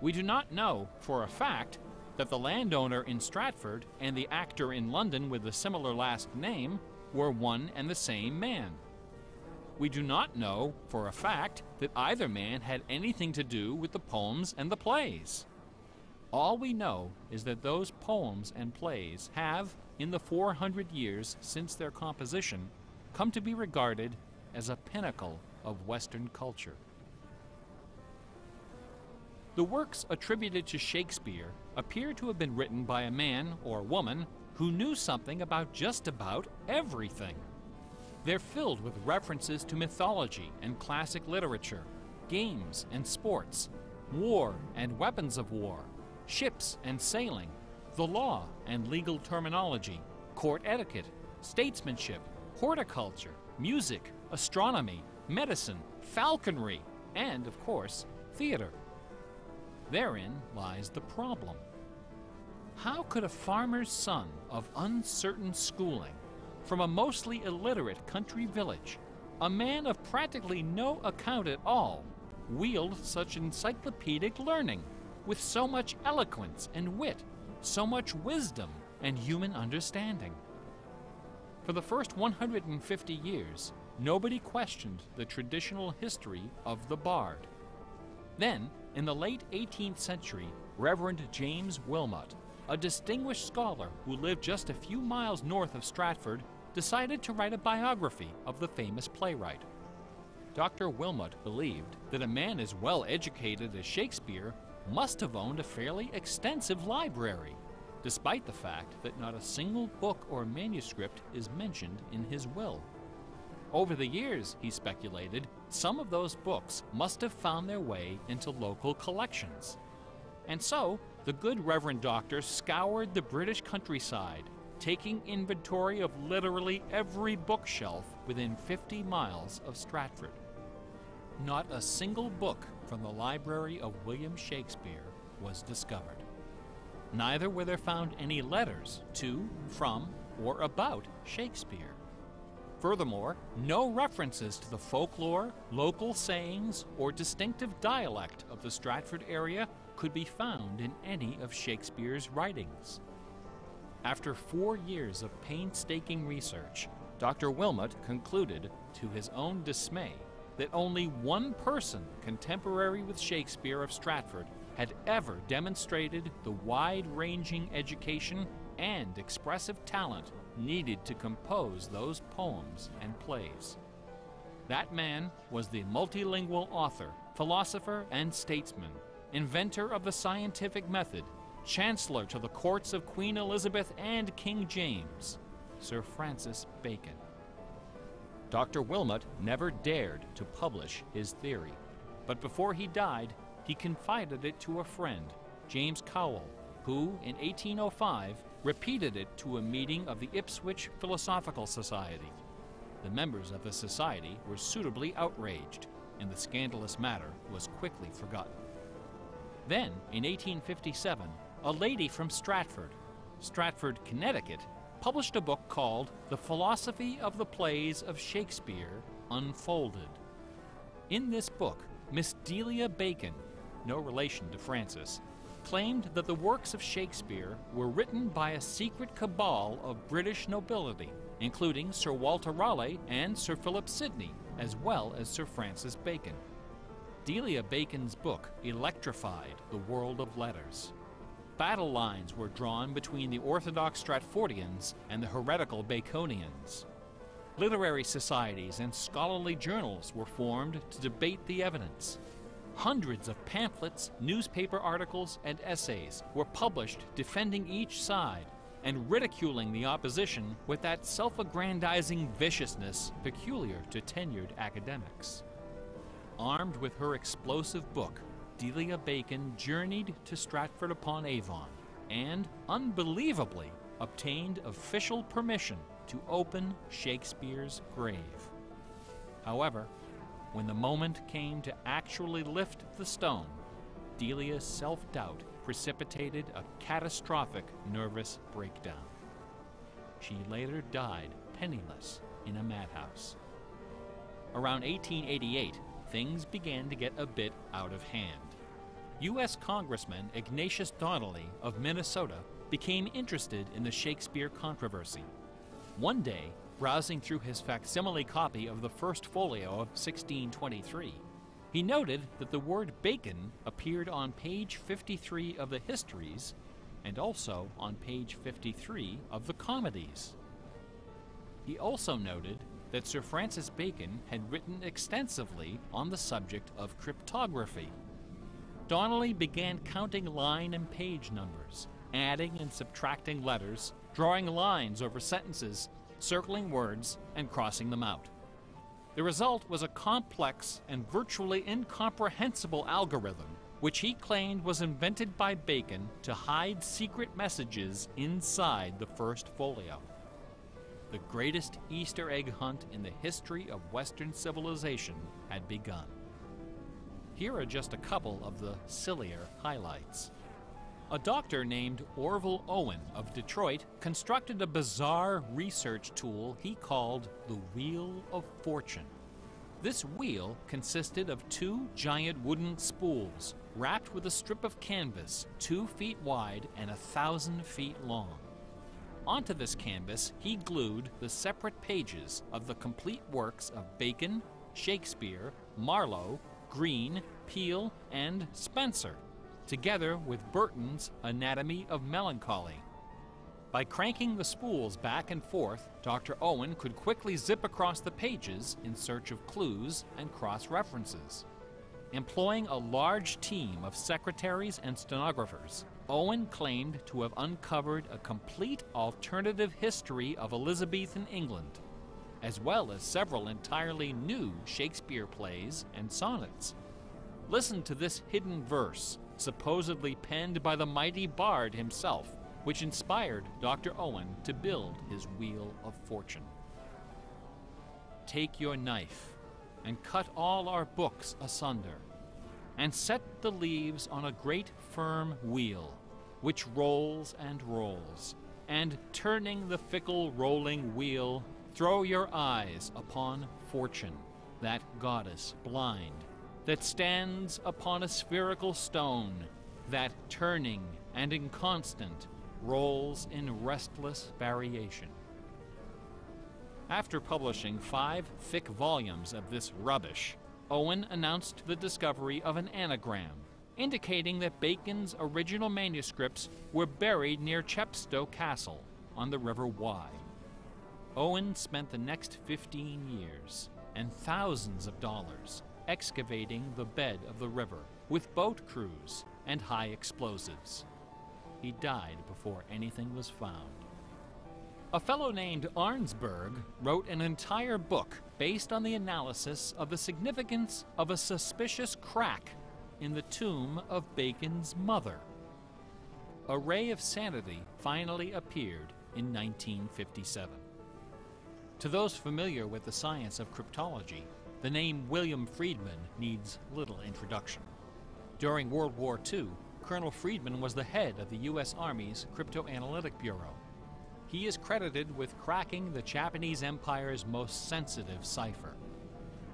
We do not know for a fact that the landowner in Stratford and the actor in London with a similar last name were one and the same man. We do not know for a fact that either man had anything to do with the poems and the plays. All we know is that those poems and plays have, in the 400 years since their composition, come to be regarded as a pinnacle of Western culture. The works attributed to Shakespeare appear to have been written by a man or woman who knew something about just about everything. They're filled with references to mythology and classic literature, games and sports, war and weapons of war, ships and sailing, the law and legal terminology, court etiquette, statesmanship, horticulture, music, astronomy, medicine, falconry, and, of course, theater. Therein lies the problem. How could a farmer's son of uncertain schooling, from a mostly illiterate country village, a man of practically no account at all, wield such encyclopedic learning, with so much eloquence and wit, so much wisdom, and human understanding. For the first 150 years, nobody questioned the traditional history of the bard. Then, in the late 18th century, Reverend James Wilmot, a distinguished scholar who lived just a few miles north of Stratford, decided to write a biography of the famous playwright. Dr. Wilmot believed that a man as well educated as Shakespeare must have owned a fairly extensive library, despite the fact that not a single book or manuscript is mentioned in his will. Over the years, he speculated, some of those books must have found their way into local collections. And so, the good Reverend Doctor scoured the British countryside, taking inventory of literally every bookshelf within 50 miles of Stratford. Not a single book from the library of William Shakespeare was discovered. Neither were there found any letters to, from, or about Shakespeare. Furthermore, no references to the folklore, local sayings, or distinctive dialect of the Stratford area could be found in any of Shakespeare's writings. After 4 years of painstaking research, Dr. Wilmot concluded, to his own dismay, that only one person contemporary with Shakespeare of Stratford had ever demonstrated the wide-ranging education and expressive talent needed to compose those poems and plays. That man was the multilingual author, philosopher, and statesman, inventor of the scientific method, chancellor to the courts of Queen Elizabeth and King James, Sir Francis Bacon. Dr. Wilmot never dared to publish his theory, but before he died, he confided it to a friend, James Cowell, who, in 1805, repeated it to a meeting of the Ipswich Philosophical Society. The members of the society were suitably outraged, and the scandalous matter was quickly forgotten. Then, in 1857, a lady from Stratford, Connecticut, published a book called The Philosophy of the Plays of Shakespeare Unfolded. In this book, Miss Delia Bacon, no relation to Francis, claimed that the works of Shakespeare were written by a secret cabal of British nobility, including Sir Walter Raleigh and Sir Philip Sidney, as well as Sir Francis Bacon. Delia Bacon's book electrified the world of letters. Battle lines were drawn between the orthodox Stratfordians and the heretical Baconians. Literary societies and scholarly journals were formed to debate the evidence. Hundreds of pamphlets, newspaper articles, and essays were published defending each side and ridiculing the opposition with that self-aggrandizing viciousness peculiar to tenured academics. Armed with her explosive book, Delia Bacon journeyed to Stratford-upon-Avon and, unbelievably, obtained official permission to open Shakespeare's grave. However, when the moment came to actually lift the stone, Delia's self-doubt precipitated a catastrophic nervous breakdown. She later died penniless in a madhouse. Around 1888, things began to get a bit out of hand. U.S. Congressman Ignatius Donnelly of Minnesota became interested in the Shakespeare controversy. One day, browsing through his facsimile copy of the First Folio of 1623, he noted that the word bacon appeared on page 53 of the Histories and also on page 53 of the Comedies. He also noted that Sir Francis Bacon had written extensively on the subject of cryptography. Donnelly began counting line and page numbers, adding and subtracting letters, drawing lines over sentences, circling words, and crossing them out. The result was a complex and virtually incomprehensible algorithm, which he claimed was invented by Bacon to hide secret messages inside the First Folio. The greatest Easter egg hunt in the history of Western civilization had begun. Here are just a couple of the sillier highlights. A doctor named Orville Owen of Detroit constructed a bizarre research tool he called the Wheel of Fortune. This wheel consisted of 2 giant wooden spools wrapped with a strip of canvas 2 feet wide and 1,000 feet long. Onto this canvas, he glued the separate pages of the complete works of Bacon, Shakespeare, Marlowe, Greene, Peele, and Spenser, together with Burton's Anatomy of Melancholy. By cranking the spools back and forth, Dr. Owen could quickly zip across the pages in search of clues and cross-references. Employing a large team of secretaries and stenographers, Owen claimed to have uncovered a complete alternative history of Elizabethan England, as well as several entirely new Shakespeare plays and sonnets. Listen to this hidden verse, supposedly penned by the mighty bard himself, which inspired Dr. Owen to build his Wheel of Fortune. Take your knife and cut all our books asunder, and set the leaves on a great firm wheel, which rolls and rolls, and turning the fickle rolling wheel, throw your eyes upon Fortune, that goddess blind, that stands upon a spherical stone, that turning and inconstant rolls in restless variation. After publishing 5 thick volumes of this rubbish, Owen announced the discovery of an anagram, indicating that Bacon's original manuscripts were buried near Chepstow Castle on the River Wye. Owen spent the next 15 years and thousands of dollars excavating the bed of the river with boat crews and high explosives. He died before anything was found. A fellow named Arnsberg wrote an entire book based on the analysis of the significance of a suspicious crack in the tomb of Bacon's mother. A Ray of Sanity finally appeared in 1957. To those familiar with the science of cryptology, the name William Friedman needs little introduction. During World War II, Colonel Friedman was the head of the U.S. Army's Cryptoanalytic Bureau. He is credited with cracking the Japanese Empire's most sensitive cipher.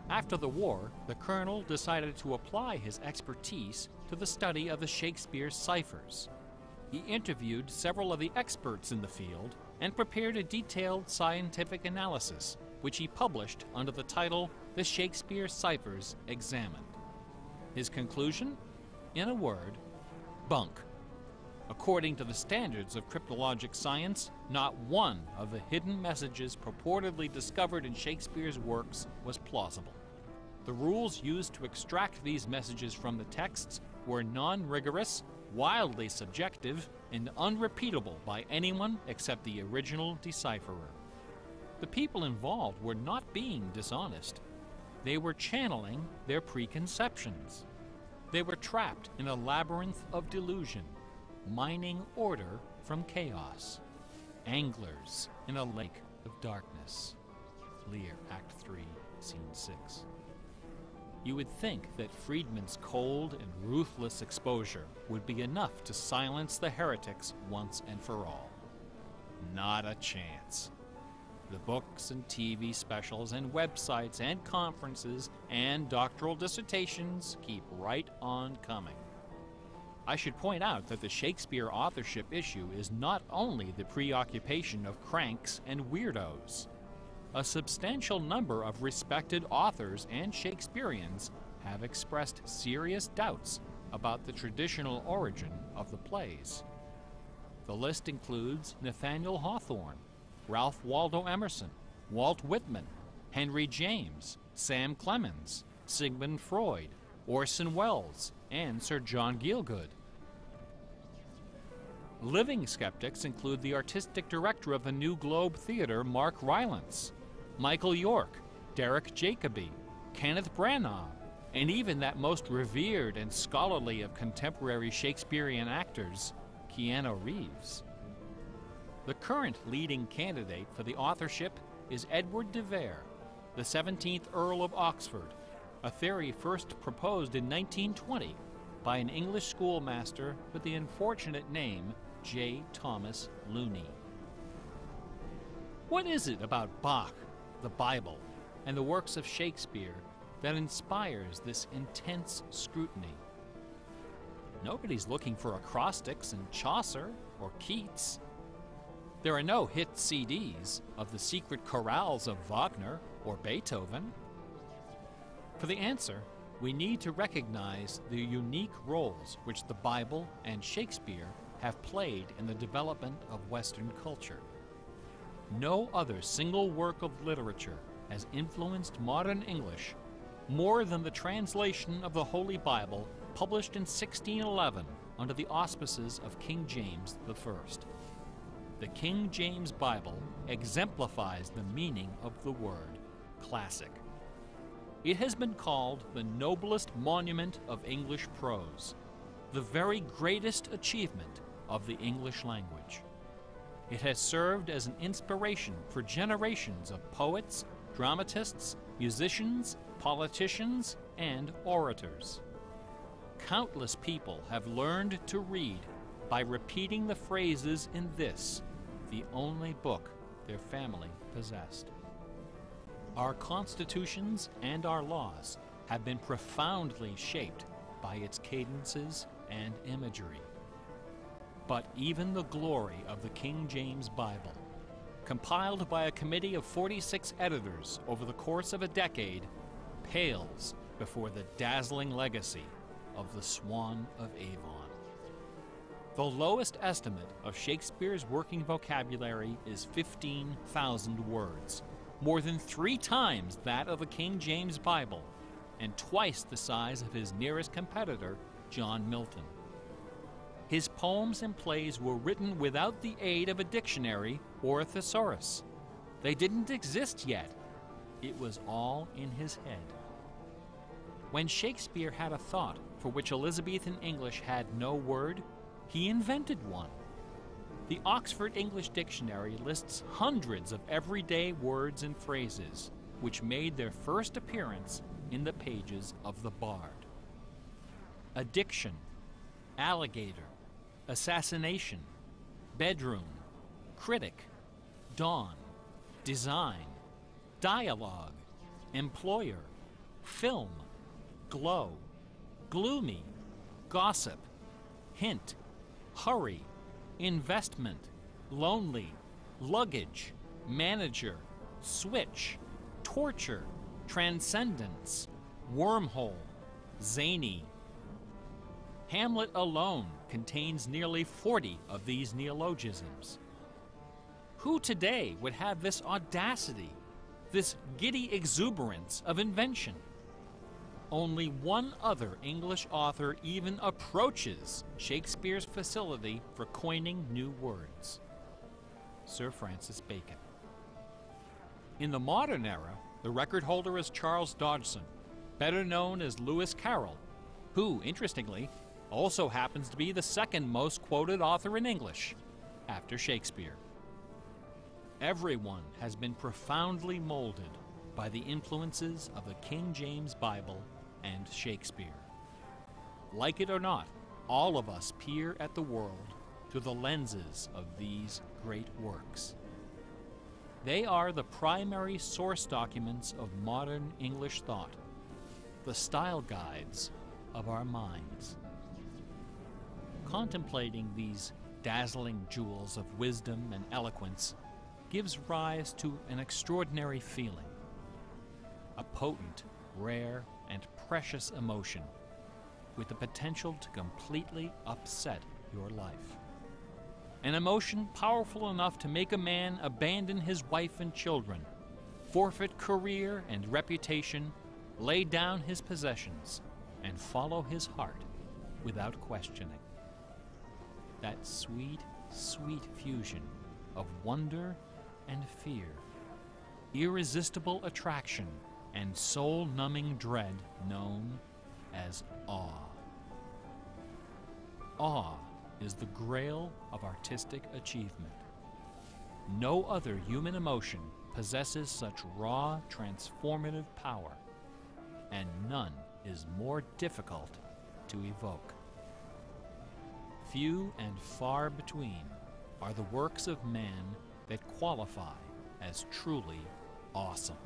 After the war, the colonel decided to apply his expertise to the study of the Shakespeare ciphers. He interviewed several of the experts in the field and prepared a detailed scientific analysis, which he published under the title The Shakespeare Ciphers Examined. His conclusion? In a word, bunk. According to the standards of cryptologic science, not one of the hidden messages purportedly discovered in Shakespeare's works was plausible. The rules used to extract these messages from the texts were non-rigorous, wildly subjective, and unrepeatable by anyone except the original decipherer. The people involved were not being dishonest. They were channeling their preconceptions. They were trapped in a labyrinth of delusion, mining order from chaos. Anglers in a lake of darkness. Lear, Act 3, Scene 6. You would think that Friedman's cold and ruthless exposure would be enough to silence the heretics once and for all. Not a chance. The books and TV specials and websites and conferences and doctoral dissertations keep right on coming. I should point out that the Shakespeare authorship issue is not only the preoccupation of cranks and weirdos. A substantial number of respected authors and Shakespeareans have expressed serious doubts about the traditional origin of the plays. The list includes Nathaniel Hawthorne, Ralph Waldo Emerson, Walt Whitman, Henry James, Sam Clemens, Sigmund Freud, Orson Welles, and Sir John Gielgud. Living skeptics include the artistic director of the New Globe Theatre, Mark Rylance, Michael York, Derek Jacobi, Kenneth Branagh, and even that most revered and scholarly of contemporary Shakespearean actors, Keanu Reeves. The current leading candidate for the authorship is Edward de Vere, the 17th Earl of Oxford, a theory first proposed in 1920 by an English schoolmaster with the unfortunate name J. Thomas Looney. What is it about Bach, the Bible, and the works of Shakespeare that inspires this intense scrutiny? Nobody's looking for acrostics in Chaucer or Keats. There are no hit CDs of the secret chorales of Wagner or Beethoven. For the answer, we need to recognize the unique roles which the Bible and Shakespeare have played in the development of Western culture. No other single work of literature has influenced modern English more than the translation of the Holy Bible published in 1611 under the auspices of King James I. The King James Bible exemplifies the meaning of the word classic. It has been called the noblest monument of English prose, the very greatest achievement of the English language. It has served as an inspiration for generations of poets, dramatists, musicians, politicians, and orators. Countless people have learned to read by repeating the phrases in this, the only book their family possessed. Our constitutions and our laws have been profoundly shaped by its cadences and imagery. But even the glory of the King James Bible, compiled by a committee of 46 editors over the course of a decade, pales before the dazzling legacy of the Swan of Avon. The lowest estimate of Shakespeare's working vocabulary is 15,000 words, more than 3 times that of the King James Bible, and twice the size of his nearest competitor, John Milton. His poems and plays were written without the aid of a dictionary or a thesaurus. They didn't exist yet. It was all in his head. When Shakespeare had a thought for which Elizabethan English had no word, he invented one. The Oxford English Dictionary lists hundreds of everyday words and phrases which made their first appearance in the pages of the Bard. Addiction, alligator, assassination, bedroom, critic, dawn, design, dialogue, employer, film, glow, gloomy, gossip, hint, hurry, investment, lonely, luggage, manager, switch, torture, transcendence, wormhole, zany. Hamlet alone contains nearly 40 of these neologisms. Who today would have this audacity, this giddy exuberance of invention? Only one other English author even approaches Shakespeare's facility for coining new words: Sir Francis Bacon. In the modern era, the record holder is Charles Dodgson, better known as Lewis Carroll, who, interestingly, also happens to be the second most quoted author in English, after Shakespeare. Everyone has been profoundly molded by the influences of the King James Bible and Shakespeare. Like it or not, all of us peer at the world through the lenses of these great works. They are the primary source documents of modern English thought, the style guides of our minds. Contemplating these dazzling jewels of wisdom and eloquence gives rise to an extraordinary feeling, a potent, rare, and precious emotion with the potential to completely upset your life. An emotion powerful enough to make a man abandon his wife and children, forfeit career and reputation, lay down his possessions, and follow his heart without questioning. That sweet, sweet fusion of wonder and fear, irresistible attraction, and soul-numbing dread known as awe. Awe is the grail of artistic achievement. No other human emotion possesses such raw, transformative power, and none is more difficult to evoke. Few and far between are the works of man that qualify as truly awesome.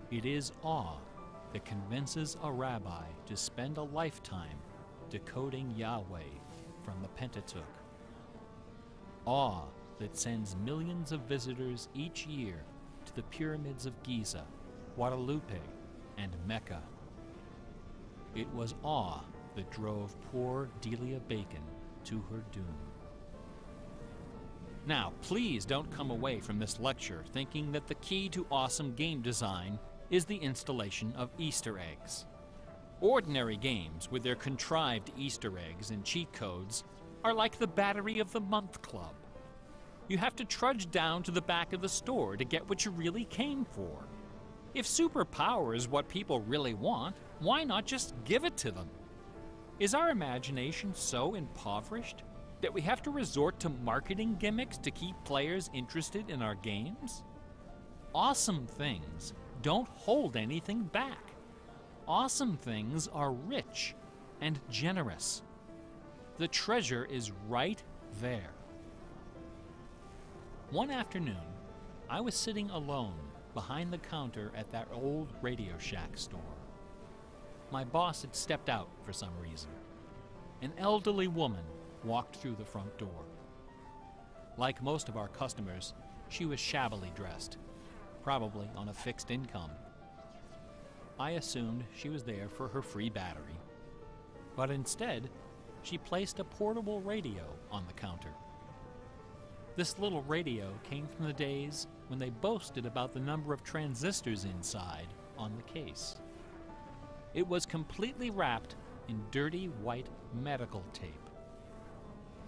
It is awe that convinces a rabbi to spend a lifetime decoding Yahweh from the Pentateuch. Awe that sends millions of visitors each year to the pyramids of Giza, Guadalupe, and Mecca. It was awe that drove poor Delia Bacon to her doom. Now, please don't come away from this lecture thinking that the key to awesome game design is the installation of Easter eggs. Ordinary games with their contrived Easter eggs and cheat codes are like the Battery of the Month Club. You have to trudge down to the back of the store to get what you really came for. If superpower is what people really want, why not just give it to them? Is our imagination so impoverished that we have to resort to marketing gimmicks to keep players interested in our games? Awesome things don't hold anything back. Awesome things are rich and generous. The treasure is right there. One afternoon, I was sitting alone behind the counter at that old Radio Shack store. My boss had stepped out for some reason. An elderly woman walked through the front door. Like most of our customers, she was shabbily dressed, probably on a fixed income. I assumed she was there for her free battery, but instead, she placed a portable radio on the counter. This little radio came from the days when they boasted about the number of transistors inside on the case. It was completely wrapped in dirty white medical tape.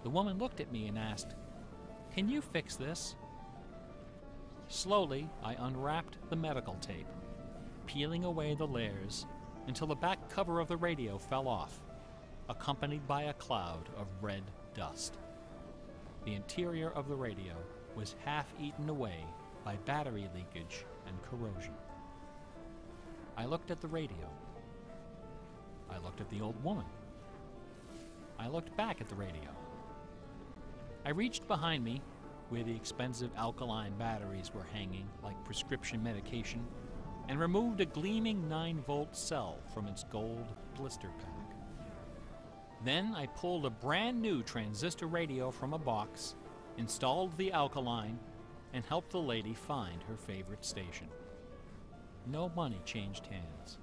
The woman looked at me and asked, "Can you fix this?" Slowly, I unwrapped the medical tape, peeling away the layers until the back cover of the radio fell off, accompanied by a cloud of red dust. The interior of the radio was half eaten away by battery leakage and corrosion. I looked at the radio. I looked at the old woman. I looked back at the radio. I reached behind me, where the expensive alkaline batteries were hanging like prescription medication, and removed a gleaming 9-volt cell from its gold blister pack. Then I pulled a brand new transistor radio from a box, installed the alkaline, and helped the lady find her favorite station. No money changed hands.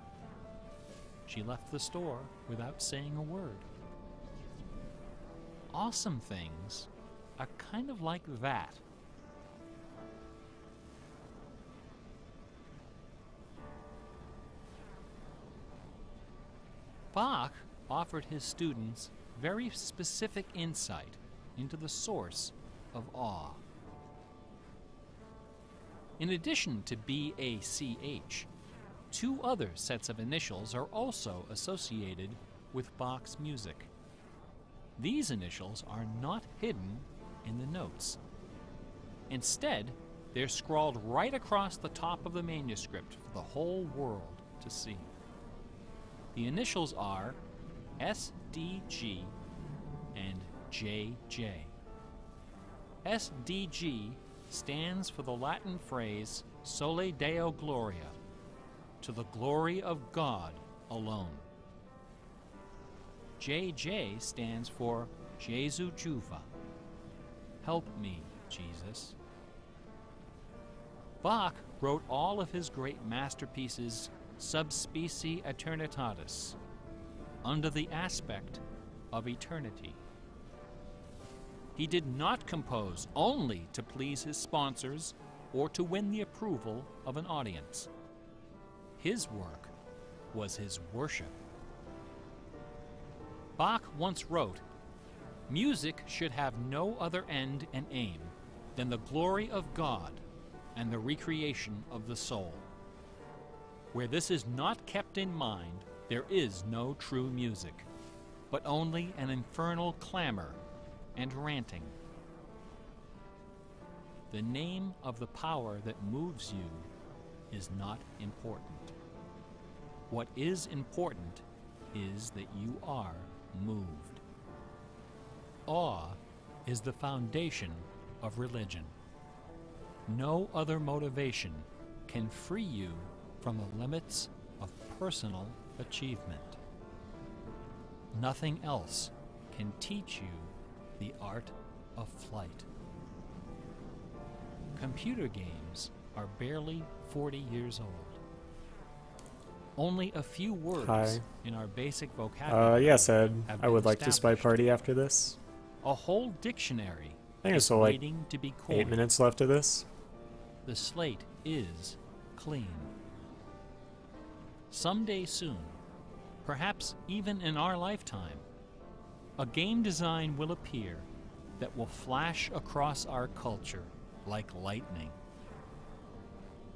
She left the store without saying a word. Awesome things are kind of like that. Bach offered his students very specific insight into the source of awe. In addition to BACH, 2 other sets of initials are also associated with Bach's music. These initials are not hidden in the notes. Instead, they're scrawled right across the top of the manuscript for the whole world to see. The initials are SDG and JJ. SDG stands for the Latin phrase Sole Deo Gloria, to the glory of God alone. JJ stands for Jesu Juva, help me, Jesus. Bach wrote all of his great masterpieces sub specie aeternitatis, under the aspect of eternity. He did not compose only to please his sponsors or to win the approval of an audience. His work was his worship. Bach once wrote, "Music should have no other end and aim than the glory of God and the recreation of the soul. Where this is not kept in mind, there is no true music, but only an infernal clamor and ranting." The name of the power that moves you is not important. What is important is that you are moved. Awe is the foundation of religion. No other motivation can free you from the limits of personal achievement. Nothing else can teach you the art of flight. computer games are barely 40 years old. Only a few words Hi. in our basic vocabulary Yes, Ed. have I would been like to spy established. party after this. A whole dictionary I think there's is still like waiting to be coined. 8 minutes left of this. The slate is clean. Someday soon, perhaps even in our lifetime, a game design will appear that will flash across our culture like lightning.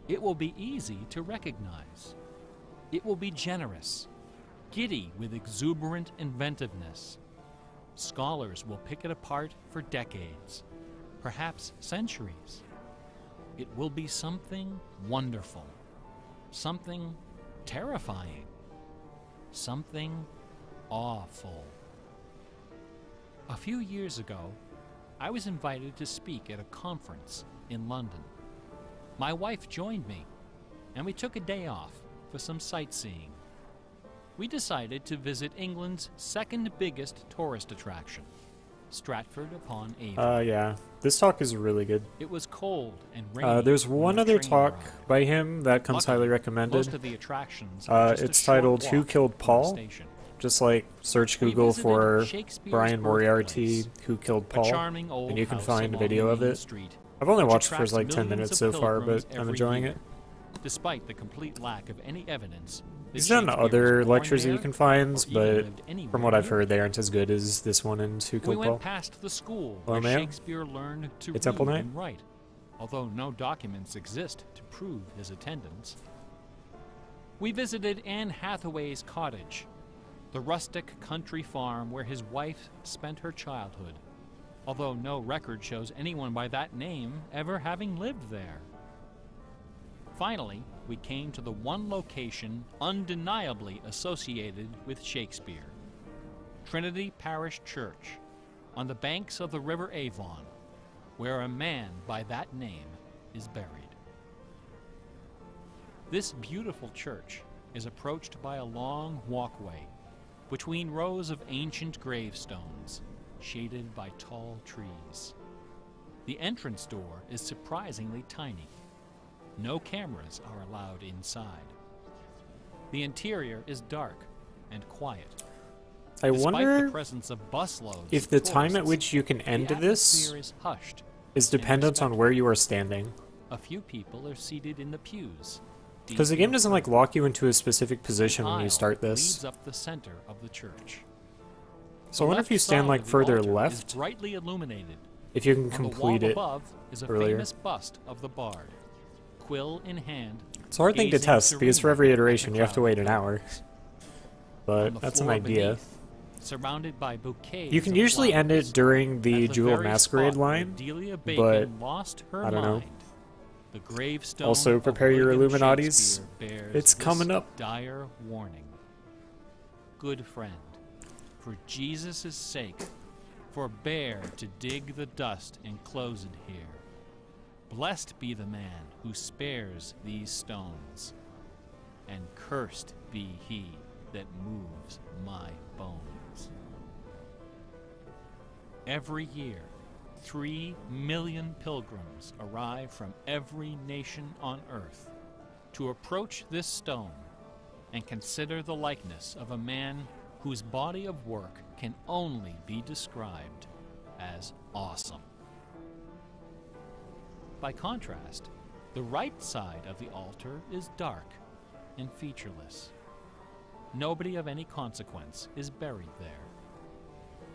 It will be easy to recognize. It will be generous, giddy with exuberant inventiveness. Scholars will pick it apart for decades, perhaps centuries. It will be something wonderful, something terrifying, something awful. A few years ago, I was invited to speak at a conference in London. My wife joined me, and we took a day off for some sightseeing. We decided to visit England's second biggest tourist attraction, Stratford-upon-Avon. Yeah. This talk is really good. It was cold and rainy. There's when one the other train talk arrived. by him that comes Luckily, highly recommended. Most of the attractions are just a It's short titled Who walk Killed from the Paul? station. Just like search We Google visited for Shakespeare's Brian Moriarty, birthplace, Who Killed a Paul, charming old and you can house find a along video of Union it. Street, I've only which watched for attracts like 10 millions minutes of so far, pilgrims but I'm every enjoying year, it. despite the complete lack of any evidence that He's done Shakespeare other was born lectures that you there can find, or even but lived from anywhere what I've near heard, they aren't as good as this one in Who We Killed went Paul. past the school Hello, where ma'am? Shakespeare learned to Hey, read Temple Knight? and write, although no documents exist to prove his attendance. We visited Anne Hathaway's cottage, the rustic country farm where his wife spent her childhood, although no record shows anyone by that name ever having lived there. Finally, we came to the one location undeniably associated with Shakespeare, Trinity Parish Church, on the banks of the River Avon, where a man by that name is buried. This beautiful church is approached by a long walkway between rows of ancient gravestones, shaded by tall trees. The entrance door is surprisingly tiny. No cameras are allowed inside. The interior is dark and quiet. I Despite wonder the presence of busloads if of the time at tourists, which you can end the this atmosphere is hushed. is dependent on where you are standing. A few people are seated in the pews. Because the deep game in doesn't like earth. lock you into a specific position An when you aisle start leads this. up the center of the church. So I The wonder if left you stand side like of the further altar is left, brightly illuminated. if you can On the complete wall it. above is a earlier. famous bust of the bard, quill in hand. It's a hard thing to gazing test because for every serenely at the iteration you have to crowd wait of an hour. pilgrims. On But the that's an floor idea. beneath, surrounded by bouquets You can of usually end flowers, it during the at Jewel of very Masquerade spot where line, Delia but Bacon lost her I don't know. mind. The gravestone Also, of prepare your William Illuminatis. Shakespeare bears It's this coming up. dire warning. Good friend, for Jesus' sake, forbear to dig the dust enclosed here. Blessed be the man who spares these stones, and cursed be he that moves my bones. Every year, 3 million pilgrims arrive from every nation on earth to approach this stone and consider the likeness of a man whose body of work can only be described as awesome. By contrast, the right side of the altar is dark and featureless. Nobody of any consequence is buried there.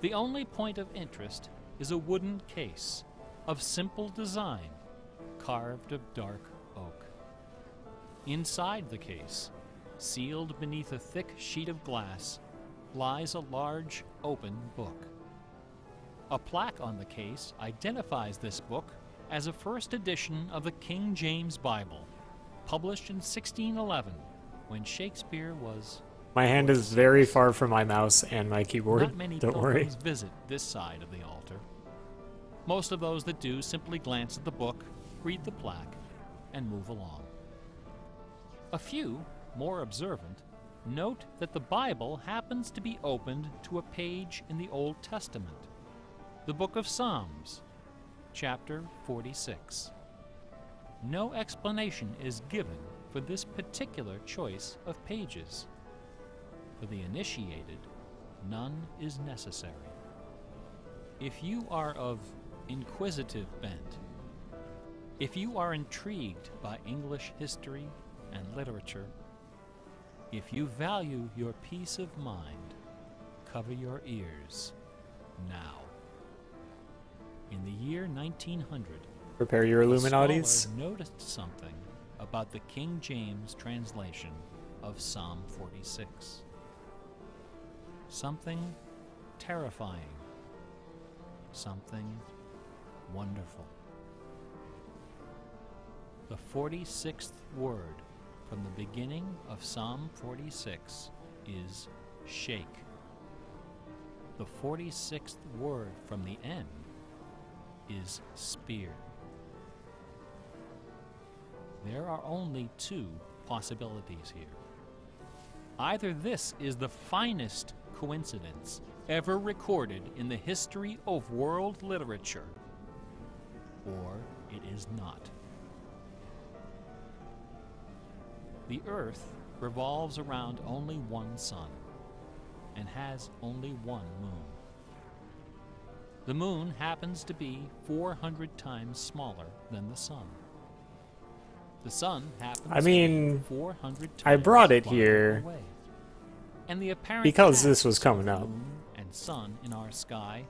The only point of interest is a wooden case of simple design, carved of dark oak. Inside the case, sealed beneath a thick sheet of glass, lies a large, open book. A plaque on the case identifies this book as a first edition of the King James Bible, published in 1611, when Shakespeare was... My hand is very far from my mouse and my keyboard. Not many Don't worry. pilgrims visit this side of the altar. Most of those that do simply glance at the book, read the plaque, and move along. A few, more observant, note that the Bible happens to be opened to a page in the Old Testament, the book of Psalms, chapter 46. no explanation is given for this particular choice of pages. For the initiated, none is necessary. If you are of inquisitive bent, if you are intrigued by English history and literature, if you value your peace of mind, cover your ears now. In the year 1900, Prepare your a Illuminatis. scholar noticed something about the King James translation of Psalm 46. Something terrifying. Something wonderful. The 46th word from the beginning of Psalm 46 is shake. The 46th word from the end is spear. There are only two possibilities here. Either this is the finest coincidence ever recorded in the history of world literature, or it is not. The Earth revolves around only one sun and has only one moon. The moon happens to be 400 times smaller than the sun. The sun happens I mean, to be 400 times I brought it farther here away. And the apparent because this paths was coming of up. the moon and sun in our sky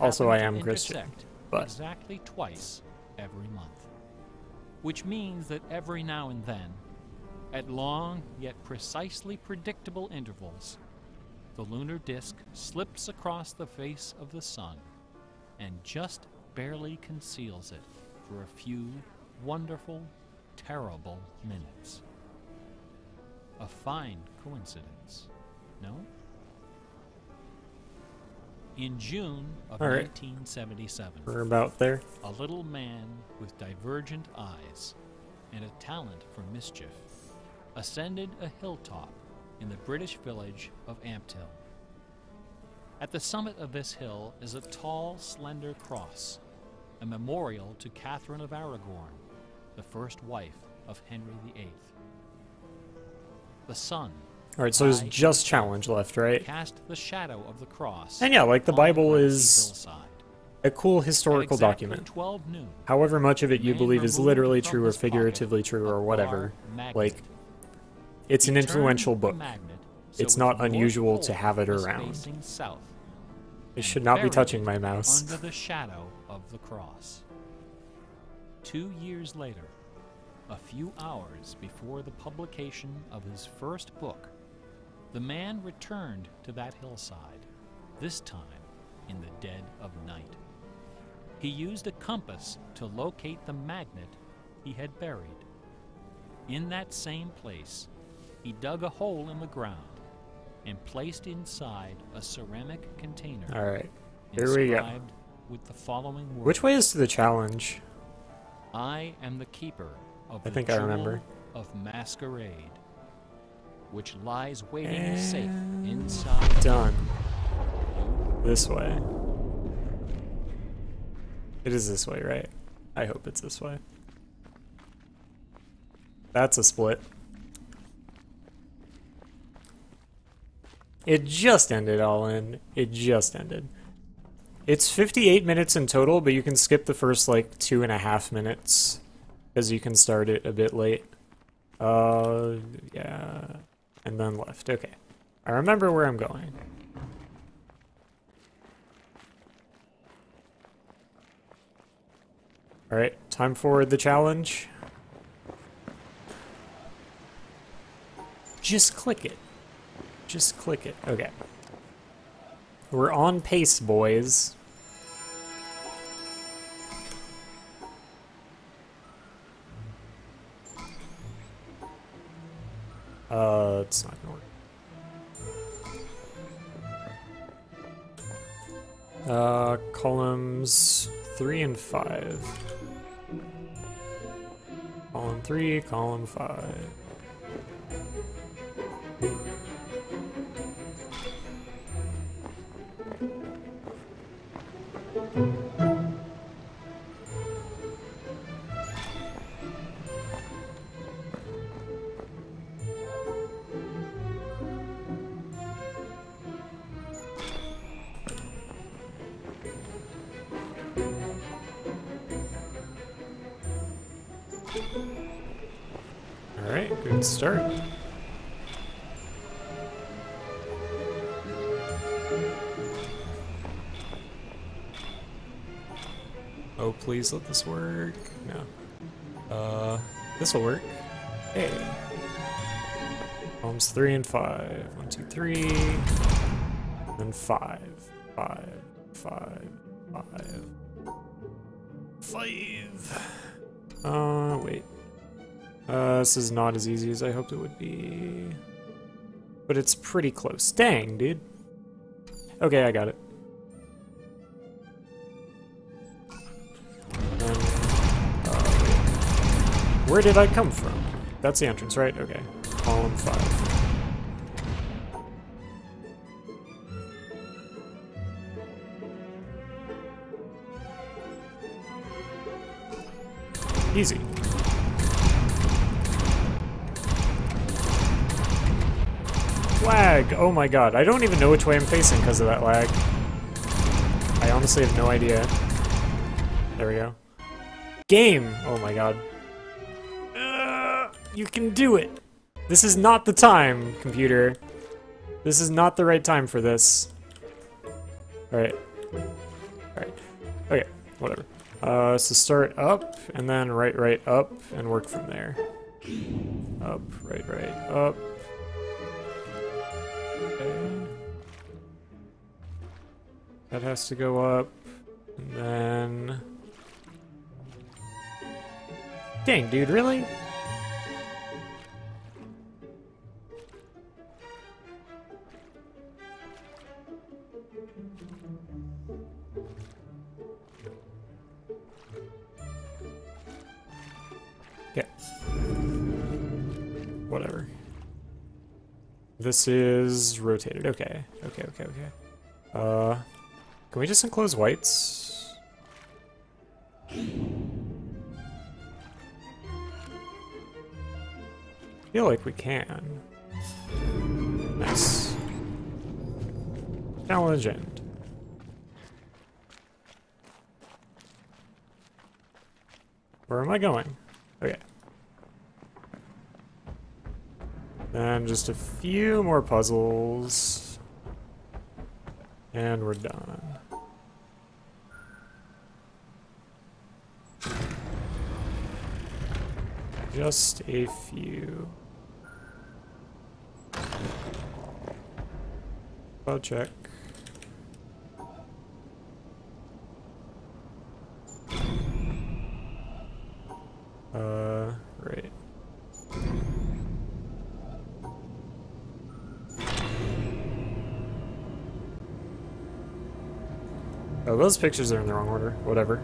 Also, happen I to am Christian, intersect but exactly twice every month, which means that every now and then, at long yet precisely predictable intervals, the lunar disk slips across the face of the sun and just barely conceals it for a few wonderful, terrible minutes. A fine coincidence, no? In June of All right. 1977, we're about there. a little man with divergent eyes and a talent for mischief ascended a hilltop in the British village of Ampthill. At the summit of this hill is a tall, slender cross, a memorial to Catherine of Aragon, the first wife of Henry VIII. The sun Alright, so there's high just in challenge left, right? cast the shadow of the cross. And yeah, like the on Bible grassy is hillside. a cool At historical exactly document. 12 noon, However much of it you man believe is removed literally from true or his pocket figuratively true a or whatever, bar magnet. like, it's He an turned influential the book. magnet so It's its not north unusual pole to have it was around. facing south, It and should not be buried touching it my mouse. under the shadow of the cross. 2 years later, a few hours before the publication of his first book, the man returned to that hillside, this time in the dead of night. He used a compass to locate the magnet he had buried. In that same place, he dug a hole in the ground and placed inside a ceramic container. Alright, here we go. Inscribed with the following words: Which way is to the challenge? I am the keeper of I the think I jewel remember. of masquerade, which lies waiting And safe inside. Done. This way. It is this way, right? I hope it's this way. That's a split. It just ended all in. It just ended. It's 58 minutes in total, but you can skip the first, like, 2.5 minutes. Because you can start it a bit late. Yeah. And then left. Okay. I remember where I'm going. Alright, time for the challenge. Just click it. Just click it. Okay. We're on pace, boys. It's not gonna work. Columns 3 and 5. Column 3, column 5. Good start. Oh, please let this work. No. This will work. Hey. Bombs 3 and 5. 1, 2, 3. And 5. 5. 5. 5. 5. Wait. This is not as easy as I hoped it would be. But it's pretty close. Dang, dude. Okay, I got it. And, where did I come from? That's the entrance, right? Okay. Column 5. Easy. Lag! Oh my god, I don't even know which way I'm facing because of that lag. I honestly have no idea. There we go. Game! Oh my god. You can do it! This is not the time, computer. This is not the right time for this. Alright. Alright. Okay, whatever. So start up, and then right, up, and work from there. Up, right, up. Okay. That has to go up, and then... Dang, dude, really? Yeah. Whatever. This is rotated. Okay. Okay. Can we just enclose whites? Feel like we can. Nice. Challenge end. Where am I going? Okay. And just a few more puzzles. And we're done. Just a few. I'll check. Right. Oh, those pictures are in the wrong order. Whatever.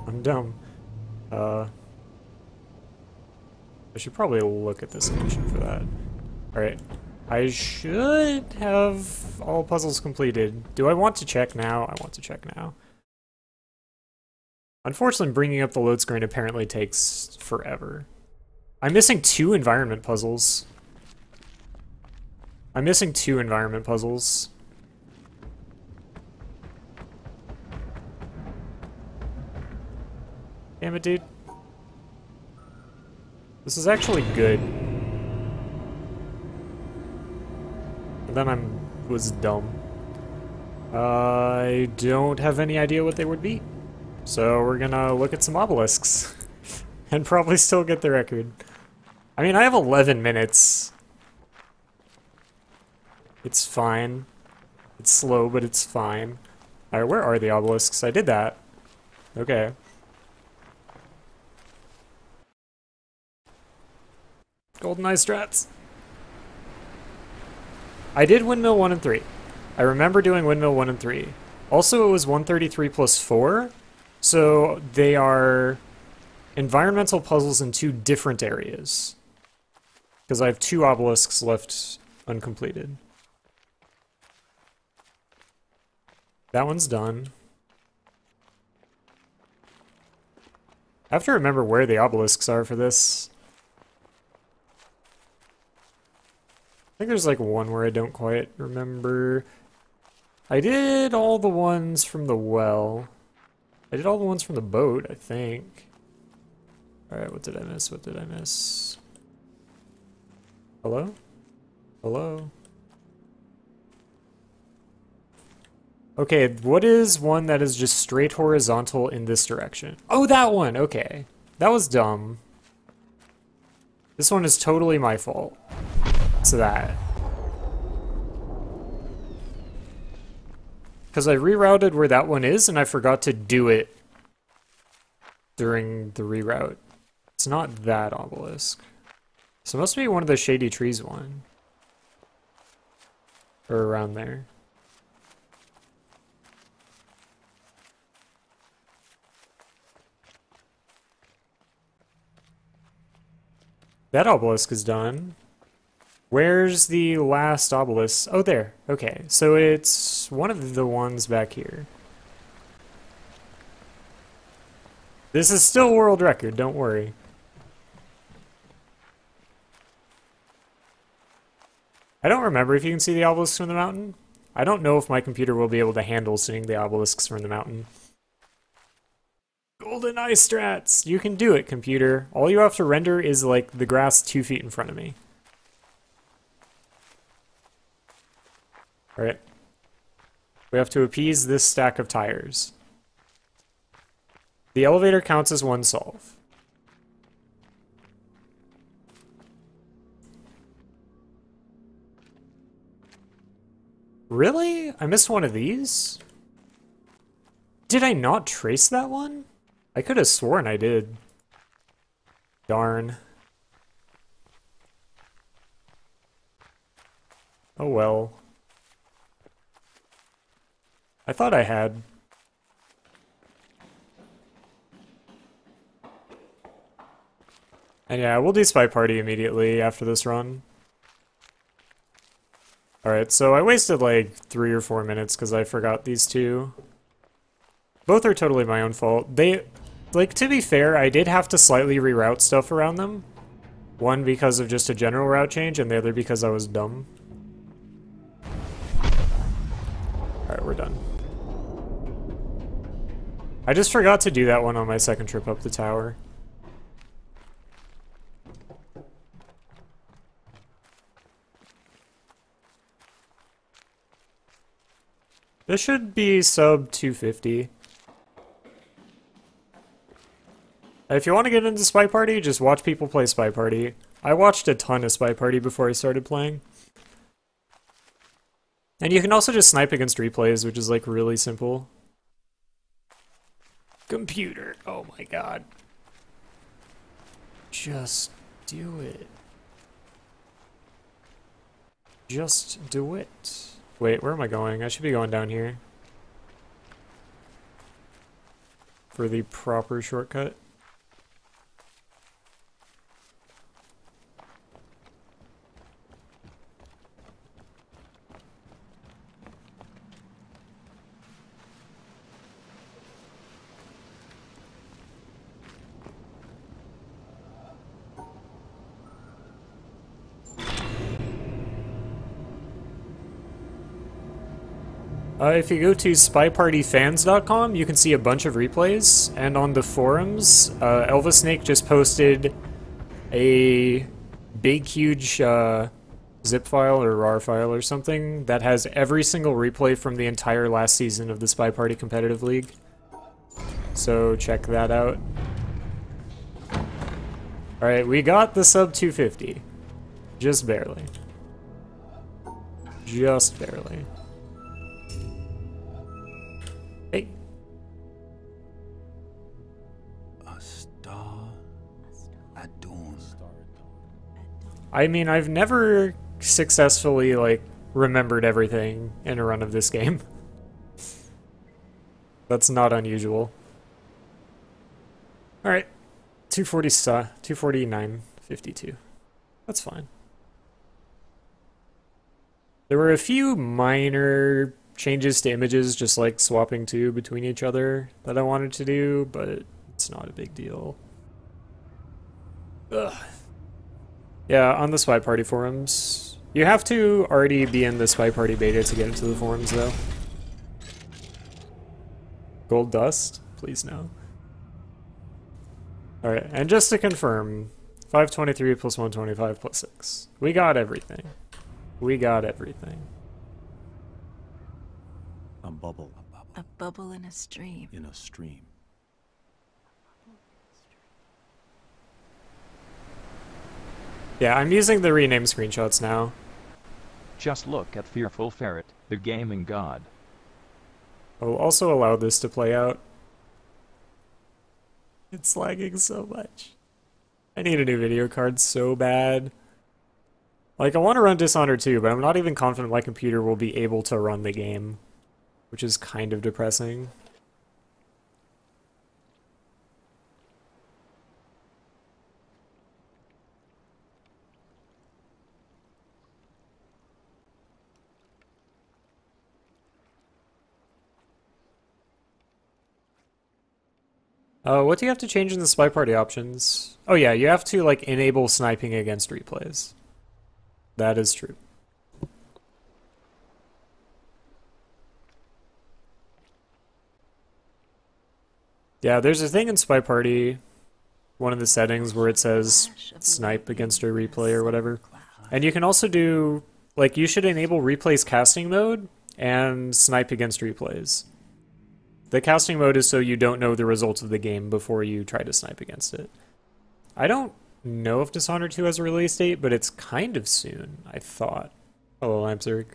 I'm dumb. I should probably look at this solution for that. Alright. I should have all puzzles completed. Do I want to check now? I want to check now. Unfortunately, bringing up the load screen apparently takes forever. I'm missing 2 environment puzzles. Damn it, dude. This is actually good. And then I was dumb. I don't have any idea what they would be. So we're gonna look at some obelisks. And probably still get the record. I mean, I have 11 minutes. It's fine. It's slow, but it's fine. Alright, where are the obelisks? I did that. Okay. GoldenEye strats. I did Windmill 1 and 3. I remember doing Windmill 1 and 3. Also, it was 133 plus 4. So they are environmental puzzles in 2 different areas. Because I have 2 obelisks left uncompleted. That one's done. I have to remember where the obelisks are for this. I think there's like one where I don't quite remember. I did all the ones from the well. I did all the ones from the boat, I think. Alright, what did I miss? What did I miss? Hello? Hello? Okay, what is one that is just straight horizontal in this direction? Oh, that one! Okay. That was dumb. This one is totally my fault. It's that. Because I rerouted where that one is, and I forgot to do it during the reroute. It's not that obelisk. So it must be one of the Shady Trees one. Or around there. That obelisk is done. Where's the last obelisk? Oh, there. Okay, so it's one of the ones back here. This is still world record, don't worry. I don't remember if you can see the obelisks from the mountain. I don't know if my computer will be able to handle seeing the obelisks from the mountain. Golden eye strats! You can do it, computer. All you have to render is, like, the grass 2 feet in front of me. Alright. We have to appease this stack of tires. The elevator counts as one solve. Really? I missed one of these? Did I not trace that one? I could have sworn I did. Darn. Oh well. I thought I had. And yeah, we'll do Spy Party immediately after this run. Alright, so I wasted like 3 or 4 minutes because I forgot these two. Both are totally my own fault. They, like, to be fair, I did have to slightly reroute stuff around them. One because of just a general route change, and the other because I was dumb. Alright, we're done. I just forgot to do that one on my second trip up the tower. This should be sub 250. If you want to get into Spy Party, just watch people play Spy Party. I watched a ton of Spy Party before I started playing. And you can also just snipe against replays, which is like really simple. Computer, oh my god. Just do it. Just do it. Wait, where am I going? I should be going down here. For the proper shortcut. If you go to spypartyfans.com, you can see a bunch of replays, and on the forums, Elvis Snake just posted a big, huge zip file or RAR file or something that has every single replay from the entire last season of the Spy Party Competitive League. So check that out. Alright, we got the sub 250. Just barely. Just barely. Hey. A star at dawn. I mean, I've never successfully, like, remembered everything in a run of this game. That's not unusual. Alright. 249.52. That's fine. There were a few minor changes to images, just like swapping two between each other, that I wanted to do, but it's not a big deal. Ugh. Yeah, on the Spy Party forums. You have to already be in the Spy Party beta to get into the forums, though. Gold dust? Please no. Alright, and just to confirm, 523 plus 125 plus 6. We got everything. We got everything. A bubble. A bubble in a stream. In a stream. Yeah, I'm using the rename screenshots now. Just look at Fearful Ferret, the gaming god. I'll also allow this to play out. It's lagging so much. I need a new video card so bad. Like, I want to run Dishonored 2, but I'm not even confident my computer will be able to run the game, which is kind of depressing. What do you have to change in the spy party options? Oh yeah, you have to like enable sniping against replays. That is true. Yeah, there's a thing in spy party, one of the settings where it says snipe against a replay or whatever. And you can also do, like, you should enable replays casting mode and snipe against replays. The casting mode is so you don't know the results of the game before you try to snipe against it. I don't know if Dishonored 2 has a release date, but it's kind of soon, I thought. Hello, Lampzerg.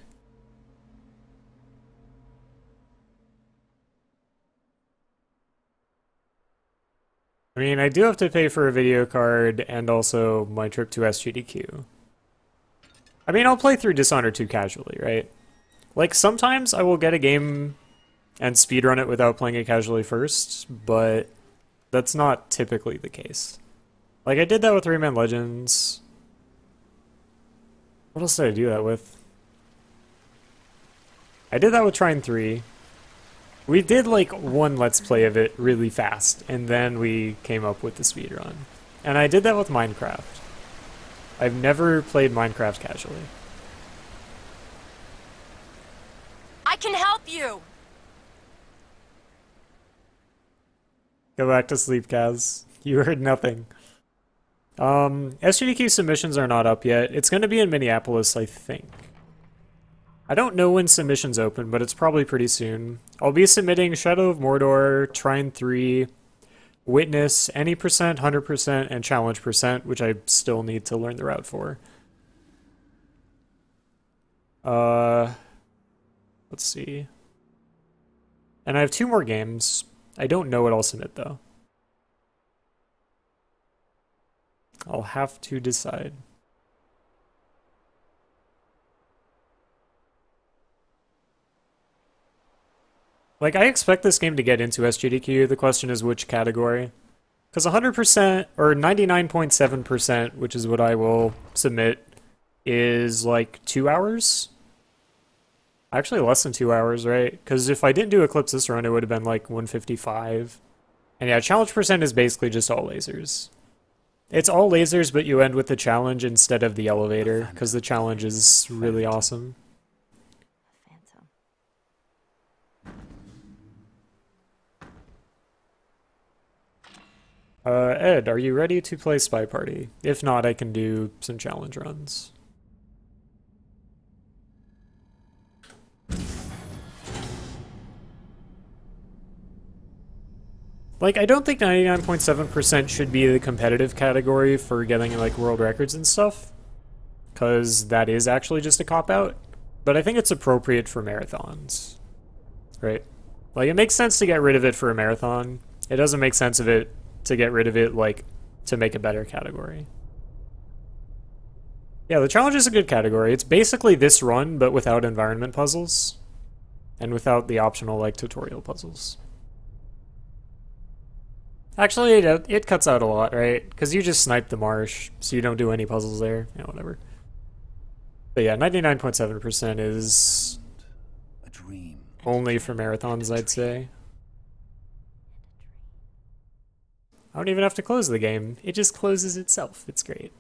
I mean, I do have to pay for a video card and also my trip to SGDQ. I mean, I'll play through Dishonored 2 casually, right? Like, sometimes I will get a game and speedrun it without playing it casually first, but that's not typically the case. Like, I did that with Rayman Legends. What else did I do that with? I did that with Trine 3. We did, like, one Let's Play of it really fast, and then we came up with the speedrun. And I did that with Minecraft. I've never played Minecraft casually. I can help you! Go back to sleep, Kaz. You heard nothing. SGDQ submissions are not up yet. It's going to be in Minneapolis, I think. I don't know when submissions open, but it's probably pretty soon. I'll be submitting Shadow of Mordor, Trine 3, Witness, any percent, 100%, and challenge percent, which I still need to learn the route for. Let's see. And I have 2 more games. I don't know what I'll submit, though. I'll have to decide. Like, I expect this game to get into SGDQ. The question is which category. Because 100%, or 99.7%, which is what I will submit, is like 2 hours? Actually, less than 2 hours, right? Because if I didn't do Eclipse this run, it would have been like 155. And yeah, challenge percent is basically just all lasers. It's all lasers, but you end with the challenge instead of the elevator, because the challenge is really awesome. Ed, are you ready to play Spy Party? If not, I can do some challenge runs. Like, I don't think 99.7% should be the competitive category for getting, like, world records and stuff, because that is actually just a cop-out, but I think it's appropriate for marathons, right? Like, it makes sense to get rid of it for a marathon. It doesn't make sense of it to get rid of it, like, to make a better category. Yeah, the challenge is a good category. It's basically this run, but without environment puzzles, and without the optional, like, tutorial puzzles. Actually, it cuts out a lot, right? Because you just snipe the marsh, so you don't do any puzzles there. Yeah, whatever. But yeah, 99.7% is A dream. only for marathons, I'd say. I don't even have to close the game. It just closes itself. It's great.